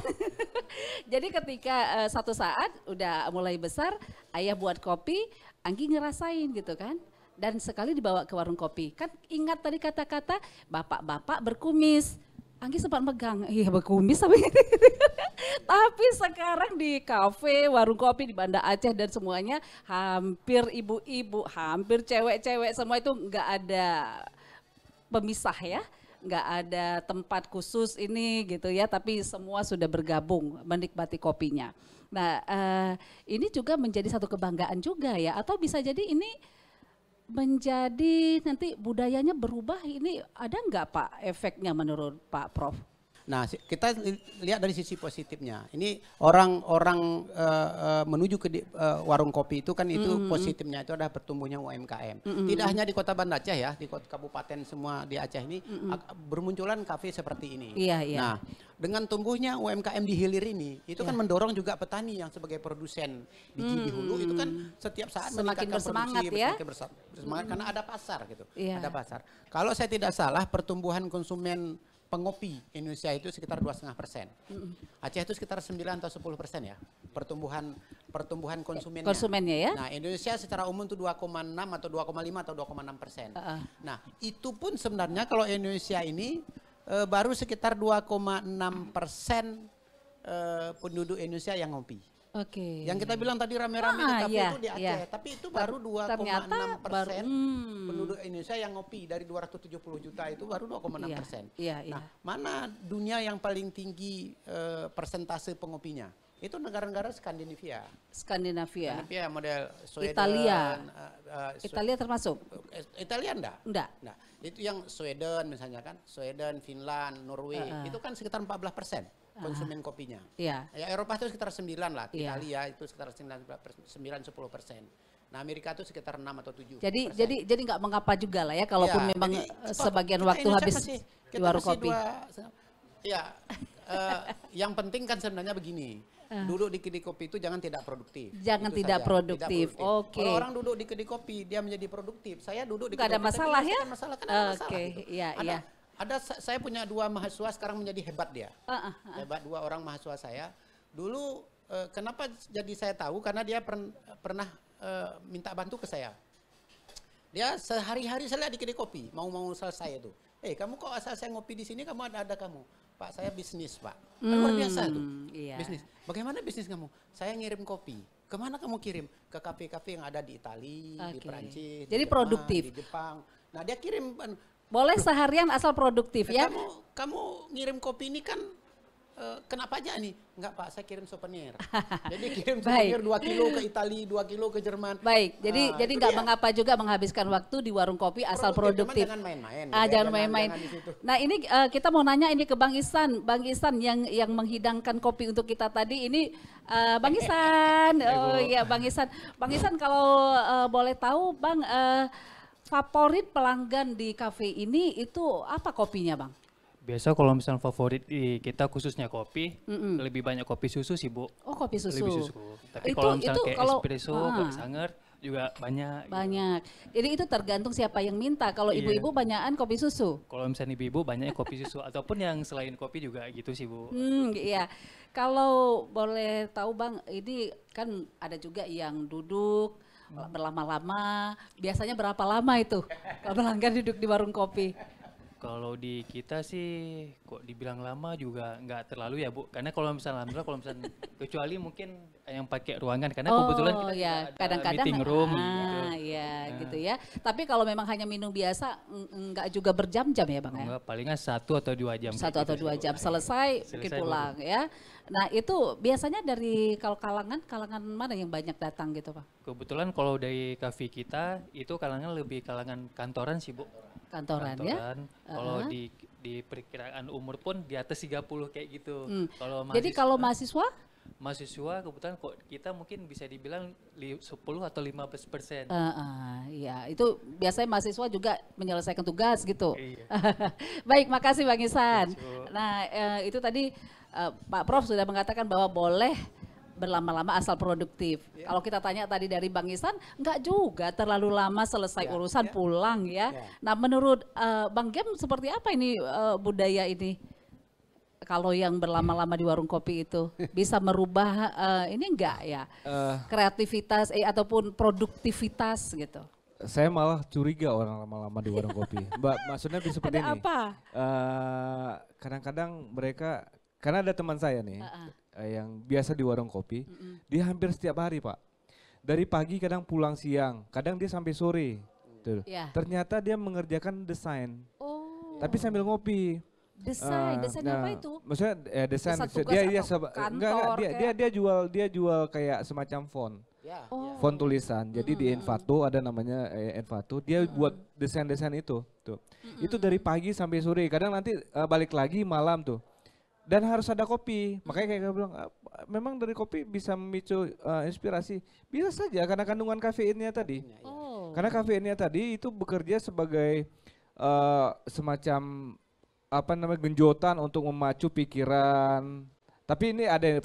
Jadi ketika satu saat udah mulai besar, ayah buat kopi, Anggi ngerasain gitu kan. Dan sekali dibawa ke warung kopi, kan ingat tadi kata-kata bapak-bapak berkumis. Anggi sempat megang, iya berkumis tapi tapi sekarang di kafe, warung kopi di Banda Aceh dan semuanya hampir ibu-ibu, hampir cewek-cewek semua itu nggak ada pemisah ya, nggak ada tempat khusus ini gitu ya, tapi semua sudah bergabung menikmati kopinya. Nah ini juga menjadi satu kebanggaan juga ya, atau bisa jadi ini menjadi nanti budayanya berubah, ini ada nggak Pak efeknya menurut Pak Prof? Nah, kita lihat dari sisi positifnya. Ini orang-orang menuju ke warung kopi itu kan itu positifnya itu adalah pertumbuhnya UMKM. Tidak hanya di Kota Banda Aceh ya, di kabupaten semua di Aceh ini bermunculan kafe seperti ini. Iya, iya. Nah, dengan tumbuhnya UMKM di hilir ini, itu kan mendorong juga petani yang sebagai produsen biji di hulu itu kan setiap saat semakin bersemangat produksi, ya. bersemangat karena ada pasar gitu. Iya. Ada pasar. Kalau saya tidak salah pertumbuhan konsumen pengopi Indonesia itu sekitar 2,5%. Aceh itu sekitar 9 atau 10% ya. Pertumbuhan konsumennya. Konsumennya ya. Nah, Indonesia secara umum itu 2,6 atau 2,5 atau 2,6%. Nah, itu pun sebenarnya kalau Indonesia ini baru sekitar 2,6% penduduk Indonesia yang ngopi. Oke. Yang kita bilang tadi rame-rame ke kafe itu di Aceh, iya. tapi itu baru 2,6% penduduk Indonesia yang ngopi dari 270 juta itu baru 2,6%. Iya, iya. Nah, mana dunia yang paling tinggi persentase pengopinya? Itu negara-negara Skandinavia. Skandinavia Model Sweden. Italia. Italia termasuk? Italia enggak? Enggak. Nah, itu yang Sweden misalnya kan, Sweden, Finland, Norway, itu kan sekitar 14% konsumen kopinya. Iya. Ya Eropa itu sekitar 9 lah, Iya. Italia itu sekitar 9-10%. Nah, Amerika itu sekitar 6 atau 7%. Jadi nggak mengapa juga lah ya, kalaupun Ya, memang jadi sebagian waktu Indonesia habis di warung kopi. Yang penting kan sebenarnya begini. Duduk di kedai kopi itu jangan tidak produktif. Jangan Itu tidak saja, produktif. Oke. Kalau orang duduk di kedai kopi dia menjadi produktif. Saya duduk di Nggak ada kedai kopi, masalah tapi ya? kan masalah kan ada masalah. Oke, gitu. iya, iya. Saya punya 2 mahasiswa sekarang menjadi hebat dia. Hebat 2 orang mahasiswa saya. Dulu kenapa jadi saya tahu karena dia pernah minta bantu ke saya. Dia sehari-hari saya lihat di kedai kopi, mau selesai itu. Kamu kok asal saya ngopi di sini kamu ada kamu. Pak, saya bisnis, Pak. Kan luar biasa tuh. Iya. Bisnis. Bagaimana bisnis kamu? Saya ngirim kopi. Kemana kamu kirim? Ke kafe-kafe yang ada di Italia, di Perancis, jadi di Jerman, produktif. di Jepang. Nah, dia kirim. Boleh seharian asal produktif ya. Kamu ngirim kopi ini kan kena pajak nih? Enggak Pak, saya kirim souvenir. Jadi kirim souvenir 2 kilo ke Italia, 2 kilo ke Jerman. Baik, jadi nggak mengapa juga menghabiskan waktu di warung kopi asal produktif. Jangan main-main. Jangan main-main. Nah ini kita mau nanya ini ke Bang Ihsan yang menghidangkan kopi untuk kita tadi ini Bang Ihsan. Oh iya Bang Ihsan. Bang Ihsan kalau boleh tahu Bang favorit pelanggan di kafe ini itu apa kopinya Bang? Biasa kalau misalnya favorit di kita khususnya kopi, lebih banyak kopi susu sih Bu. Oh kopi susu. Lebih susu. Tapi kalau misalnya kayak espresso, kopi sangar juga banyak. Banyak. Gitu. Jadi itu tergantung siapa yang minta. Kalau ibu-ibu banyakan kopi susu. Kalau misalnya ibu-ibu banyaknya kopi susu ataupun yang selain kopi juga gitu sih Bu. Iya. Kalau boleh tahu Bang, ini kan ada juga yang duduk berlama-lama. Biasanya berapa lama itu kalau pelanggan duduk di warung kopi? Kalau di kita sih kok dibilang lama juga nggak terlalu ya Bu. Karena kalau misalnya alhamdulillah kalau misalnya kecuali mungkin yang pakai ruangan karena kebetulan kita ada kadang-kadang meeting room gitu ya. Tapi kalau memang hanya minum biasa nggak juga berjam-jam ya Bang ya? Palingan 1 atau 2 jam. 1 atau 2 jam selesai mungkin pulang ya. Nah itu biasanya dari kalau kalangan mana yang banyak datang gitu Pak? Kebetulan kalau dari kafe kita itu kalangan lebih kalangan kantoran sih Bu. Kantoran ya. Kalau di perkiraan umur pun di atas 30 kayak gitu. Jadi kalau mahasiswa? mahasiswa kebetulan kok kita mungkin bisa dibilang 10 atau 15%. Iya, itu biasanya mahasiswa juga menyelesaikan tugas gitu. Iya. Baik, makasih Bang Ihsan. Betul. Nah, itu tadi Pak Prof sudah mengatakan bahwa boleh berlama-lama asal produktif. Kalau kita tanya tadi dari Bang Ihsan, enggak juga terlalu lama selesai urusan pulang ya. Nah, menurut Bang Gem seperti apa ini budaya ini? Kalau yang berlama-lama di warung kopi itu bisa merubah ini enggak ya kreativitas ataupun produktivitas gitu? Saya malah curiga orang lama-lama di warung kopi. Mbak, maksudnya bisa seperti Ada ini. apa? Kadang-kadang mereka, karena ada teman saya nih yang biasa di warung kopi, dia hampir setiap hari Pak. Dari pagi kadang pulang siang, kadang dia sampai sore. Tuh. Ternyata dia mengerjakan desain, tapi sambil ngopi. Desain apa itu? Maksudnya desain dia jual kayak semacam font. Font tulisan. Jadi di Envato ada namanya Envato. Dia buat desain-desain itu. Tuh. Itu dari pagi sampai sore. Kadang nanti balik lagi malam tuh. Dan harus ada kopi. Makanya kayak gue bilang, memang dari kopi bisa memicu inspirasi. Bisa saja karena kandungan kafeinnya tadi. Karena kafeinnya tadi itu bekerja sebagai semacam genjotan untuk memacu pikiran. Tapi ini ada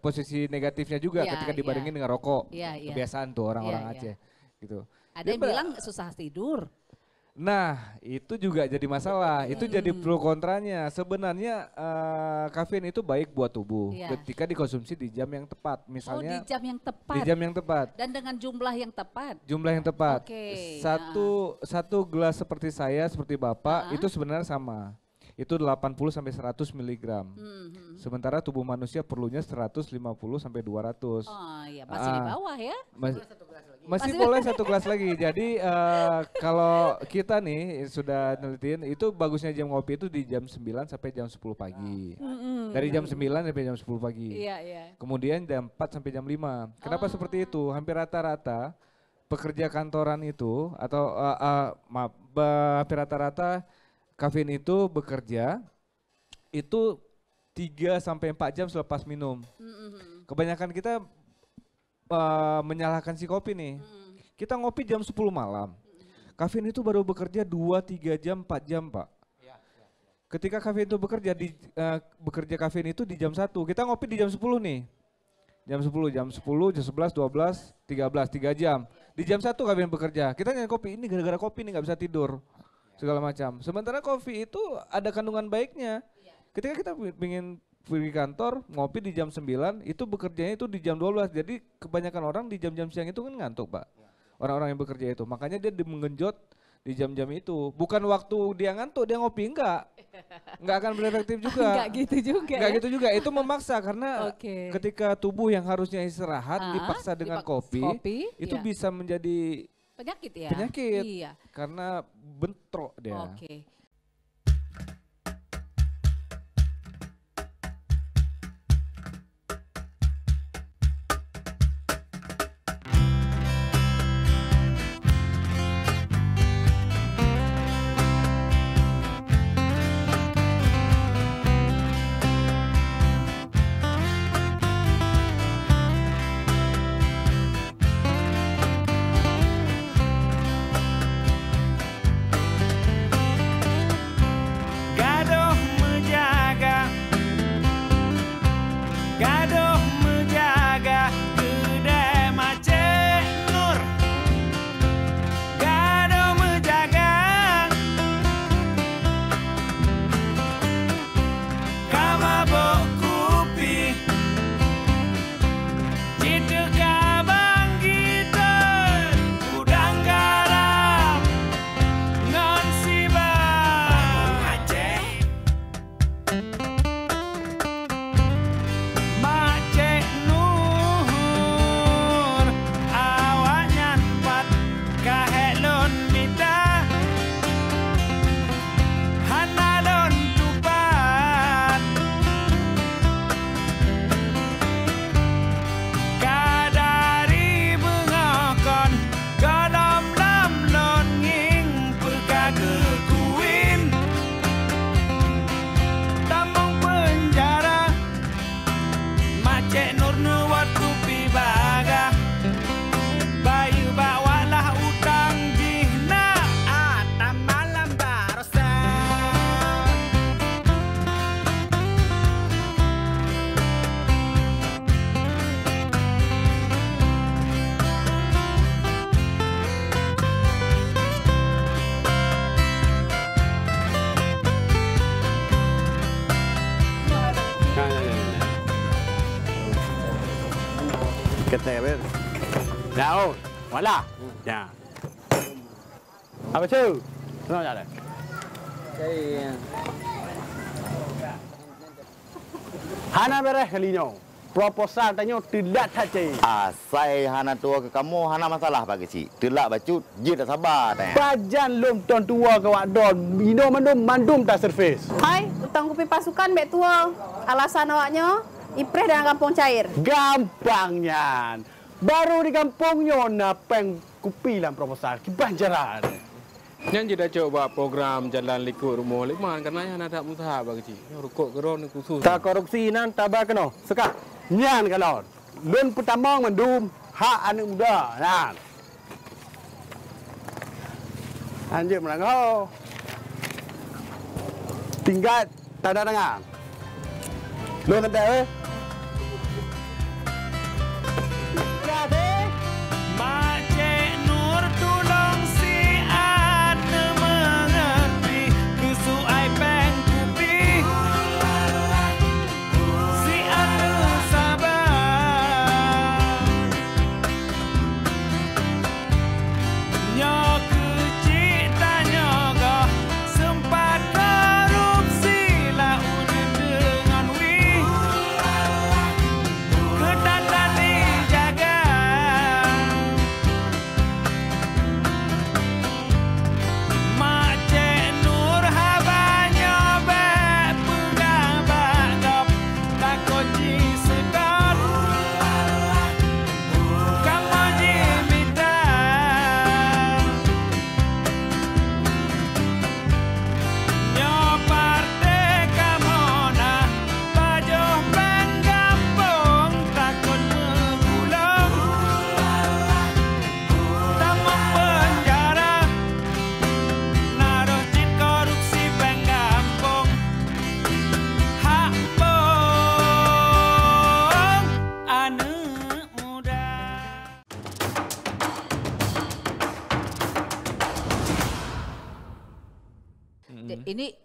posisi negatifnya juga ketika dibandingin dengan rokok. Kebiasaan tuh orang-orang Aceh gitu. Ada yang bilang susah tidur. Nah, itu juga jadi masalah. Itu jadi pro kontranya. Sebenarnya kafein itu baik buat tubuh ketika dikonsumsi di jam yang tepat. Misalnya di jam yang tepat. Di jam yang tepat. Dan dengan jumlah yang tepat. Jumlah yang tepat. Satu gelas seperti saya, seperti Bapak, itu sebenarnya sama. Itu 80 sampai 100 mg. Sementara tubuh manusia perlunya 150 sampai 200. Oh iya, masih di bawah ya? Masih boleh satu gelas lagi. Jadi kalau kita nih sudah nelitian, itu bagusnya jam ngopi itu di jam 9 sampai jam 10 pagi. Dari jam 9 sampai jam 10 pagi. Kemudian jam 4 sampai jam 5. Kenapa seperti itu? Hampir rata-rata pekerja kantoran itu atau hampir rata-rata kafein itu bekerja itu 3 sampai 4 jam selepas minum. Kebanyakan kita menyalahkan si kopi nih. Kita ngopi jam 10 malam. Kafein itu baru bekerja 2-3 jam, 4 jam, Pak. Ketika kafein itu bekerja kafein itu di jam 1. Kita ngopi di jam 10 nih. Jam 10, jam 11, 12, 13, 3 jam. Di jam 1 kafein bekerja. Kita nyanyi kopi, ini gara-gara kopi nih gak bisa tidur. Segala macam. Sementara kopi itu ada kandungan baiknya. Ketika kita ingin pergi kantor, ngopi di jam 9, itu bekerjanya itu di jam 12. Jadi kebanyakan orang di jam-jam siang itu kan ngantuk, Pak. Orang-orang yang bekerja itu. Makanya dia menggenjot di jam-jam itu. Bukan waktu dia ngantuk, dia ngopi, enggak. Enggak akan berefektif juga. Enggak gitu juga. Enggak gitu juga. Itu memaksa karena ketika tubuh yang harusnya istirahat dipaksa dengan kopi itu bisa menjadi penyakit ya? Penyakit. Iya. Karena bentrok dia. Kata apa? Jauh, wala. Ya. Apa tu? Senang jalan. Hana beres kalinya. Proposal tanya tidak saja. Saya hana tua ke kamu, hana masalah bagi si. Telak bacut, je tak sabar tanya. Bajan lom tuan tua ke wadon. Mandum tak servis. Hai, utang kopi pasukan mbak tua. Alasan awaknya, ipreh dalam kampung cair. Gampangnya. Baru di kampungnya napeng kopi dalam proposal. Kebanjaran. Yang tidak coba program jalan likur rumah liman karena yang ada mutahab bagi rukuk geron khusus. Tak korupsi nan tabak kena. Sekat. Nyan kalau. Lun pertama mendum hak anak muda. Nan. Anjir melangau. Tinggal tanda tangan. Lun kata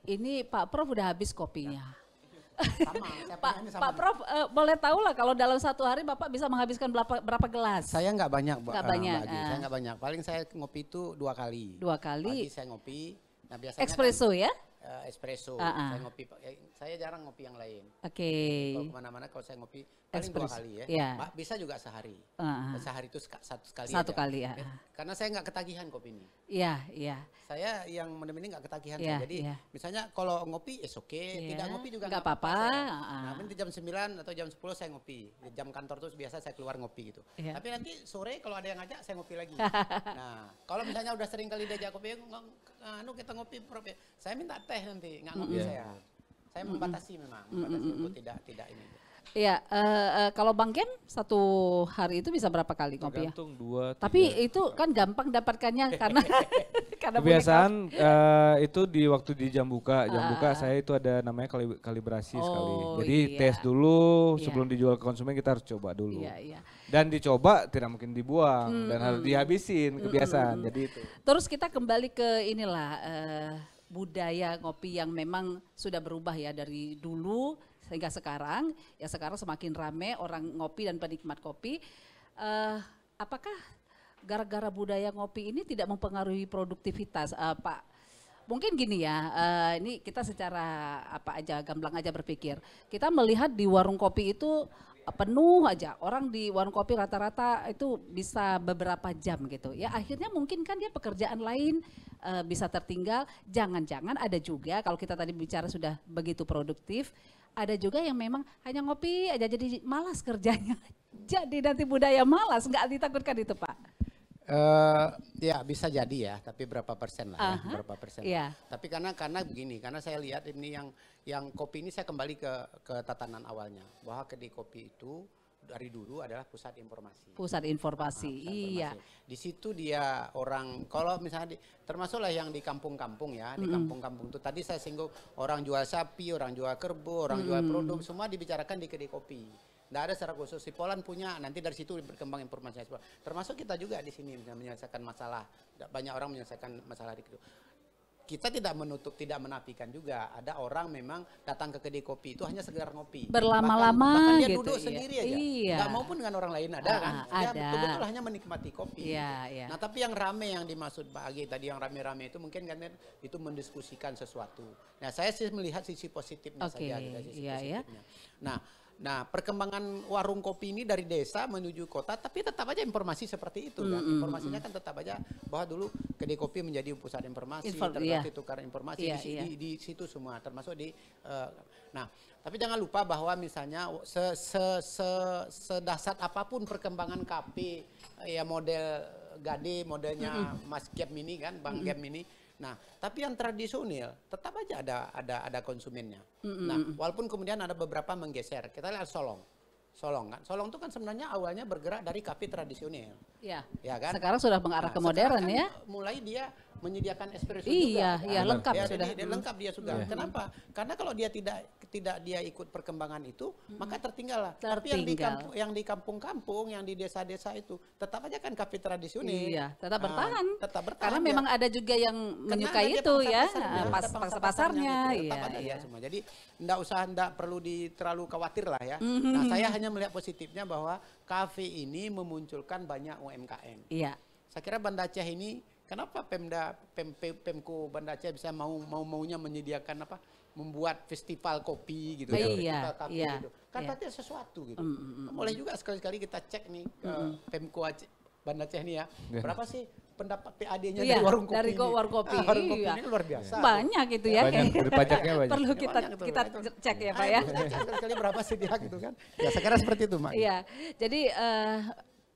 Ini Pak Prof udah habis kopinya. Sama, Pak Prof, boleh tahu lah kalau dalam satu hari Bapak bisa menghabiskan berapa gelas? Saya nggak banyak, nggak banyak. Saya nggak banyak. Paling saya ngopi itu 2 kali. 2 kali. Pagi saya ngopi. Nah biasanya espresso kan, ya? Espresso. Saya ngopi. Saya jarang ngopi yang lain. Oke. Kalau kemana-mana kalau saya ngopi paling 2 kali ya. Yeah. Bisa juga sehari. Sehari itu sekali. Satu aja. kali ya. Karena saya nggak ketagihan kopi ini. Iya, iya. Saya yang mending nggak ketagihan. Yeah, Jadi misalnya kalau ngopi tidak ngopi juga nggak apa-apa. Nah, di jam 9 atau jam 10 saya ngopi. Di jam kantor tuh biasa saya keluar ngopi gitu. Yeah. Tapi nanti sore kalau ada yang ngajak saya ngopi lagi. Nah, kalau misalnya udah sering kali diajak kopi, kita ngopi Prof. Saya minta teh nanti, nggak ngopi saya. Saya membatasi memang, untuk tidak ini. Iya, kalau Bang Ken satu hari itu bisa berapa kali ngopi ya? Tergantung 2, 3. Tapi itu kan gampang dapatkannya karena kebiasaan itu di waktu di jam buka. Jam buka saya itu ada namanya kalibrasi sekali. Jadi tes dulu sebelum dijual ke konsumen kita harus coba dulu. Iya. Dan dicoba tidak mungkin dibuang dan harus dihabisin kebiasaan. Jadi itu. Terus kita kembali ke inilah budaya ngopi yang memang sudah berubah ya dari dulu sehingga sekarang. Ya sekarang semakin rame orang ngopi dan penikmat kopi. Apakah gara-gara budaya ngopi ini tidak mempengaruhi produktivitas, Pak? Mungkin gini ya, ini kita secara gamblang aja berpikir. Kita melihat di warung kopi itu penuh aja, orang di warung kopi rata-rata itu bisa beberapa jam gitu. Ya akhirnya mungkin kan dia pekerjaan lain bisa tertinggal. Jangan-jangan ada juga kalau kita tadi bicara sudah begitu produktif, ada juga yang memang hanya ngopi aja jadi malas kerjanya. Jadi nanti budaya malas, nggak ditakutkan itu Pak? Ya bisa jadi ya, tapi berapa persen lah, berapa persen. Yeah. Tapi karena begini, karena saya lihat ini yang kopi ini saya kembali ke tatanan awalnya, bahwa kedai kopi itu dari dulu adalah pusat informasi. Pusat informasi, iya. Di situ dia orang, kalau misalnya termasuklah yang di kampung-kampung ya, di kampung-kampung itu tadi saya singgung orang jual sapi, orang jual kerbau, orang jual produk, semua dibicarakan di kedai kopi. Nggak ada secara khusus. Si Polan punya, nanti dari situ berkembang informasinya. Termasuk kita juga di sini menyelesaikan masalah. Banyak orang menyelesaikan masalah di situ. kita tidak menutup, tidak menafikan juga. Ada orang memang datang ke kedai kopi itu hanya sekedar ngopi. Berlama-lama bahkan dia gitu, duduk iya. sendiri aja. Iya. Nggak mau pun dengan orang lain ada kan. Dia ada. betul-betul hanya menikmati kopi. Iya, gitu. iya. Nah tapi yang rame yang dimaksud Pak Agi tadi yang rame-rame itu mungkin kan itu mendiskusikan sesuatu. Nah saya sih melihat sisi positifnya saja. Gitu, sisi positifnya. Nah, perkembangan warung kopi ini dari desa menuju kota, tapi tetap aja informasi seperti itu kan. Informasinya kan tetap aja bahwa dulu kedai kopi menjadi pusat informasi, terjadi tukar informasi di situ semua, termasuk di. Nah, tapi jangan lupa bahwa misalnya sedasar apapun perkembangan kafe, ya model Gade, modelnya Mas Gap Mini kan, Bang Gap Mini. Nah, tapi yang tradisional tetap aja ada konsumennya. Nah, walaupun kemudian ada beberapa menggeser. Kita lihat Solong kan. Solong itu kan sebenarnya awalnya bergerak dari kafe tradisional. Iya. Ya kan? Sekarang sudah mengarah ke modern kan ya. Mulai dia menyediakan espresso iya, juga. Iya, lengkap sudah. Dia lengkap dia sudah. Kenapa? Karena kalau dia tidak dia ikut perkembangan itu, maka tertinggal lah. Tapi yang di kampung-kampung, yang di desa-desa itu tetap aja kan kafe tradisional. Iya, tetap bertahan. Tetap bertahan. Karena memang ada juga yang menyukai itu ya, pasar-pasarnya. Tetap ada ya semua. Jadi enggak perlu terlalu khawatir lah ya. Nah, saya hanya melihat positifnya bahwa kafe ini memunculkan banyak UMKM. Iya. Saya kira Banda Aceh ini kenapa Pemko Banda Aceh bisa maunya menyediakan membuat festival kopi gitu ya, festival kopi gitu. Kan berarti sesuatu gitu. Boleh juga sekali-kali kita cek nih ke Pemko Aceh Banda Aceh nih ya. Berapa sih pendapat PAD-nya dari warung kopi? Dari warung kopi. Warung kopi ini luar biasa. Banyak itu ya. Banyak, pajaknya banyak. Perlu kita cek ya Pak ya. Sekali berapa sih dia gitu kan. Ya saya kira seperti itu Mak. Iya, jadi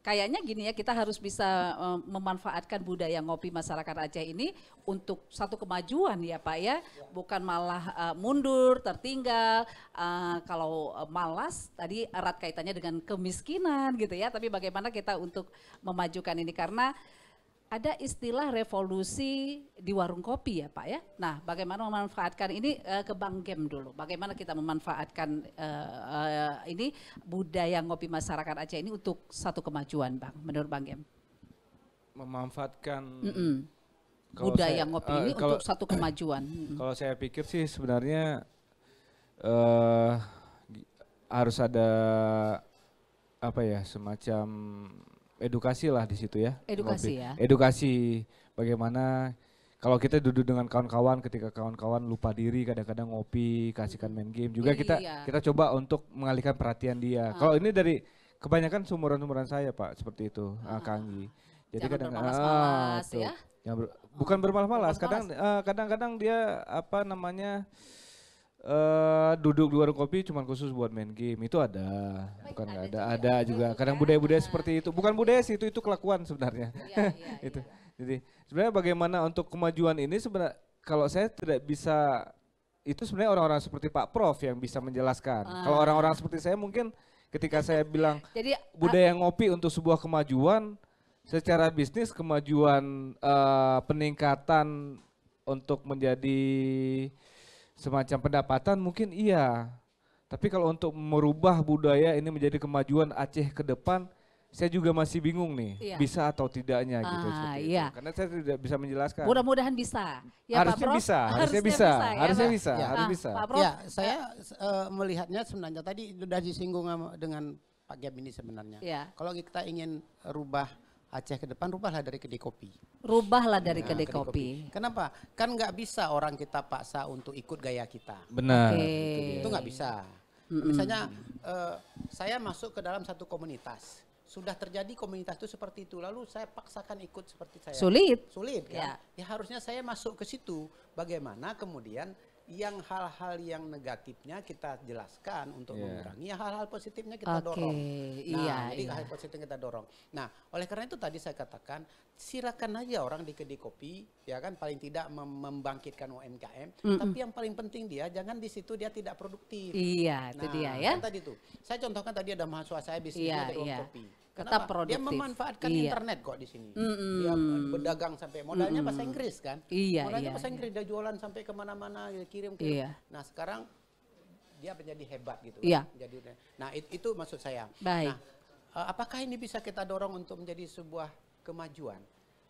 kayaknya gini ya, kita harus bisa memanfaatkan budaya ngopi masyarakat Aceh ini untuk satu kemajuan ya Pak ya. Bukan malah mundur, tertinggal, kalau malas tadi erat kaitannya dengan kemiskinan gitu ya. Tapi bagaimana kita untuk memajukan ini, karena ada istilah revolusi di warung kopi ya Pak ya. Nah, bagaimana memanfaatkan ini ke Bang Gem dulu. Bagaimana kita memanfaatkan ini budaya ngopi masyarakat Aceh ini untuk satu kemajuan Bang, menurut Bang Gem? Memanfaatkan budaya ngopi ini untuk satu kemajuan. Kalau saya pikir sih sebenarnya harus ada semacam edukasi lah di situ ya. Edukasi ya. Edukasi bagaimana kalau kita duduk dengan kawan-kawan, ketika kawan-kawan lupa diri kadang-kadang ngopi, kasihkan main game juga kita coba untuk mengalihkan perhatian dia. Kalau ini dari kebanyakan sumuran-sumuran saya Pak seperti itu, Kanggi. Jadi kadang bermalas-malas ya. Bukan bermalas-malas, kadang-kadang dia duduk di warung kopi cuma khusus buat main game, itu ada, bukan nggak ada juga. Kadang budaya-budaya seperti itu, bukan budaya sih, itu kelakuan sebenarnya. Itu. Jadi sebenarnya bagaimana untuk kemajuan ini sebenarnya kalau saya tidak bisa, itu sebenarnya orang-orang seperti Pak Prof yang bisa menjelaskan. Kalau orang-orang seperti saya mungkin ketika saya bilang budaya ngopi untuk sebuah kemajuan secara bisnis, kemajuan peningkatan untuk menjadi semacam pendapatan mungkin iya. Tapi kalau untuk merubah budaya ini menjadi kemajuan Aceh ke depan, saya juga masih bingung nih, bisa atau tidaknya gitu seperti itu. Karena saya tidak bisa menjelaskan. Mudah-mudahan bisa. Ya, harusnya Pak Prof? bisa, harusnya bisa. Pak Prof? Ya, saya melihatnya sebenarnya tadi sudah disinggung dengan Pak Gem ini sebenarnya. Kalau kita ingin rubah Aceh ke depan, rubahlah dari kedai kopi. Rubahlah dari kedai kopi. Kenapa? Kan nggak bisa orang kita paksa untuk ikut gaya kita. Benar. Itu nggak bisa. Misalnya saya masuk ke dalam satu komunitas. Sudah terjadi komunitas itu seperti itu. Lalu saya paksakan ikut seperti saya. Sulit kan? Ya harusnya saya masuk ke situ. Bagaimana kemudian yang hal-hal yang negatifnya kita jelaskan untuk mengurangi, hal-hal positifnya kita dorong. Jadi hal positifnya kita dorong. Nah, oleh karena itu tadi saya katakan, silakan aja orang di kedai kopi, ya kan, paling tidak membangkitkan UMKM. Tapi yang paling penting dia jangan di situ dia tidak produktif. Iya, itu dia ya. Kan tadi tuh, saya contohkan tadi ada mahasiswa saya bisnisnya dari warung kopi. Tetap produktif. Dia memanfaatkan internet kok di sini. Dia berdagang sampai modalnya bahasa Inggris kan. Modalnya bahasa Inggris, dia jualan sampai kemana-mana, dia kirim. Nah sekarang dia menjadi hebat gitu. Nah itu maksud saya. Baik. Nah apakah ini bisa kita dorong untuk menjadi sebuah kemajuan?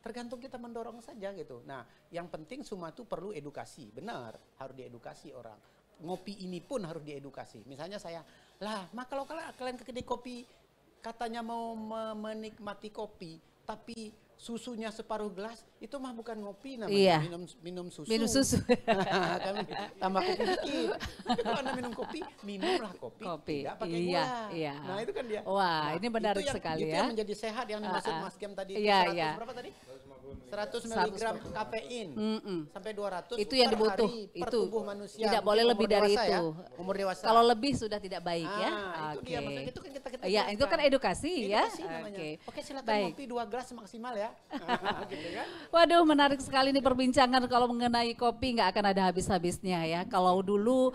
tergantung kita mendorong saja gitu. Nah, yang penting semua itu perlu edukasi, benar, harus diedukasi orang. Ngopi ini pun harus diedukasi. Misalnya saya, kalau kalian ke kedai kopi katanya mau menikmati kopi, tapi susunya separuh gelas, itu mah bukan ngopi namanya, minum susu. Minum susu. Kami tambah kopi dikit. Tapi kalau Anda minum kopi, minumlah kopi. Tidak pakai gula. Nah itu kan dia. Wah, ini menarik sekali itu yang menjadi sehat yang dimaksud Mas Gem tadi. 100 berapa tadi? 100 mg kafein sampai 200 itu yang dibutuh. Per tubuh manusia. Tidak boleh lebih dari dewasa, itu. Ya, umur dewasa. Kalau lebih sudah tidak baik ya. Itu dia maksudnya, itu kan kita ya, itu kan edukasi ya. Oke, silakan ngopi 2 gelas maksimal ya. Gitu kan? Waduh, menarik sekali nih perbincangan kalau mengenai kopi, nggak akan ada habis-habisnya ya. Kalau dulu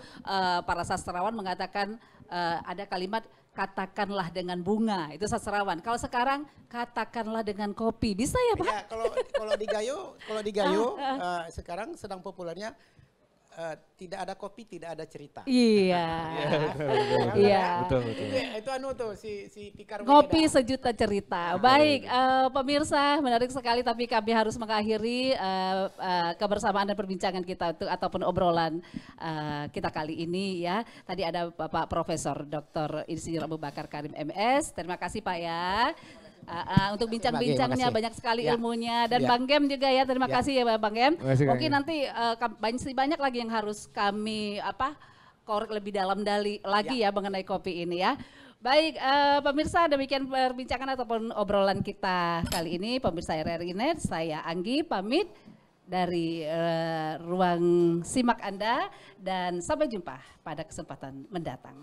para sastrawan mengatakan ada kalimat katakanlah dengan bunga, itu sastrawan. Kalau sekarang katakanlah dengan kopi, bisa ya Pak? Ya, kalau di Gayo sekarang sedang populernya tidak ada kopi, tidak ada cerita. Iya. Betul. Itu anu tuh si Pikar. Ngopi sejuta cerita. Baik, pemirsa, menarik sekali tapi kami harus mengakhiri kebersamaan dan perbincangan kita ataupun obrolan kita kali ini ya. Tadi ada Bapak Profesor Dr. Insinyur Abu Bakar Karim MS. Terima kasih Pak ya. Untuk bincang-bincangnya banyak sekali ilmunya dan Bang Gem juga ya, terima kasih ya Bang Gem. Mungkin nanti banyak lagi yang harus kami korek lebih dalam lagi ya mengenai kopi ini ya. Baik pemirsa, demikian perbincangan ataupun obrolan kita kali ini. Pemirsa RRI Net, saya Anggi pamit dari ruang simak Anda dan sampai jumpa pada kesempatan mendatang.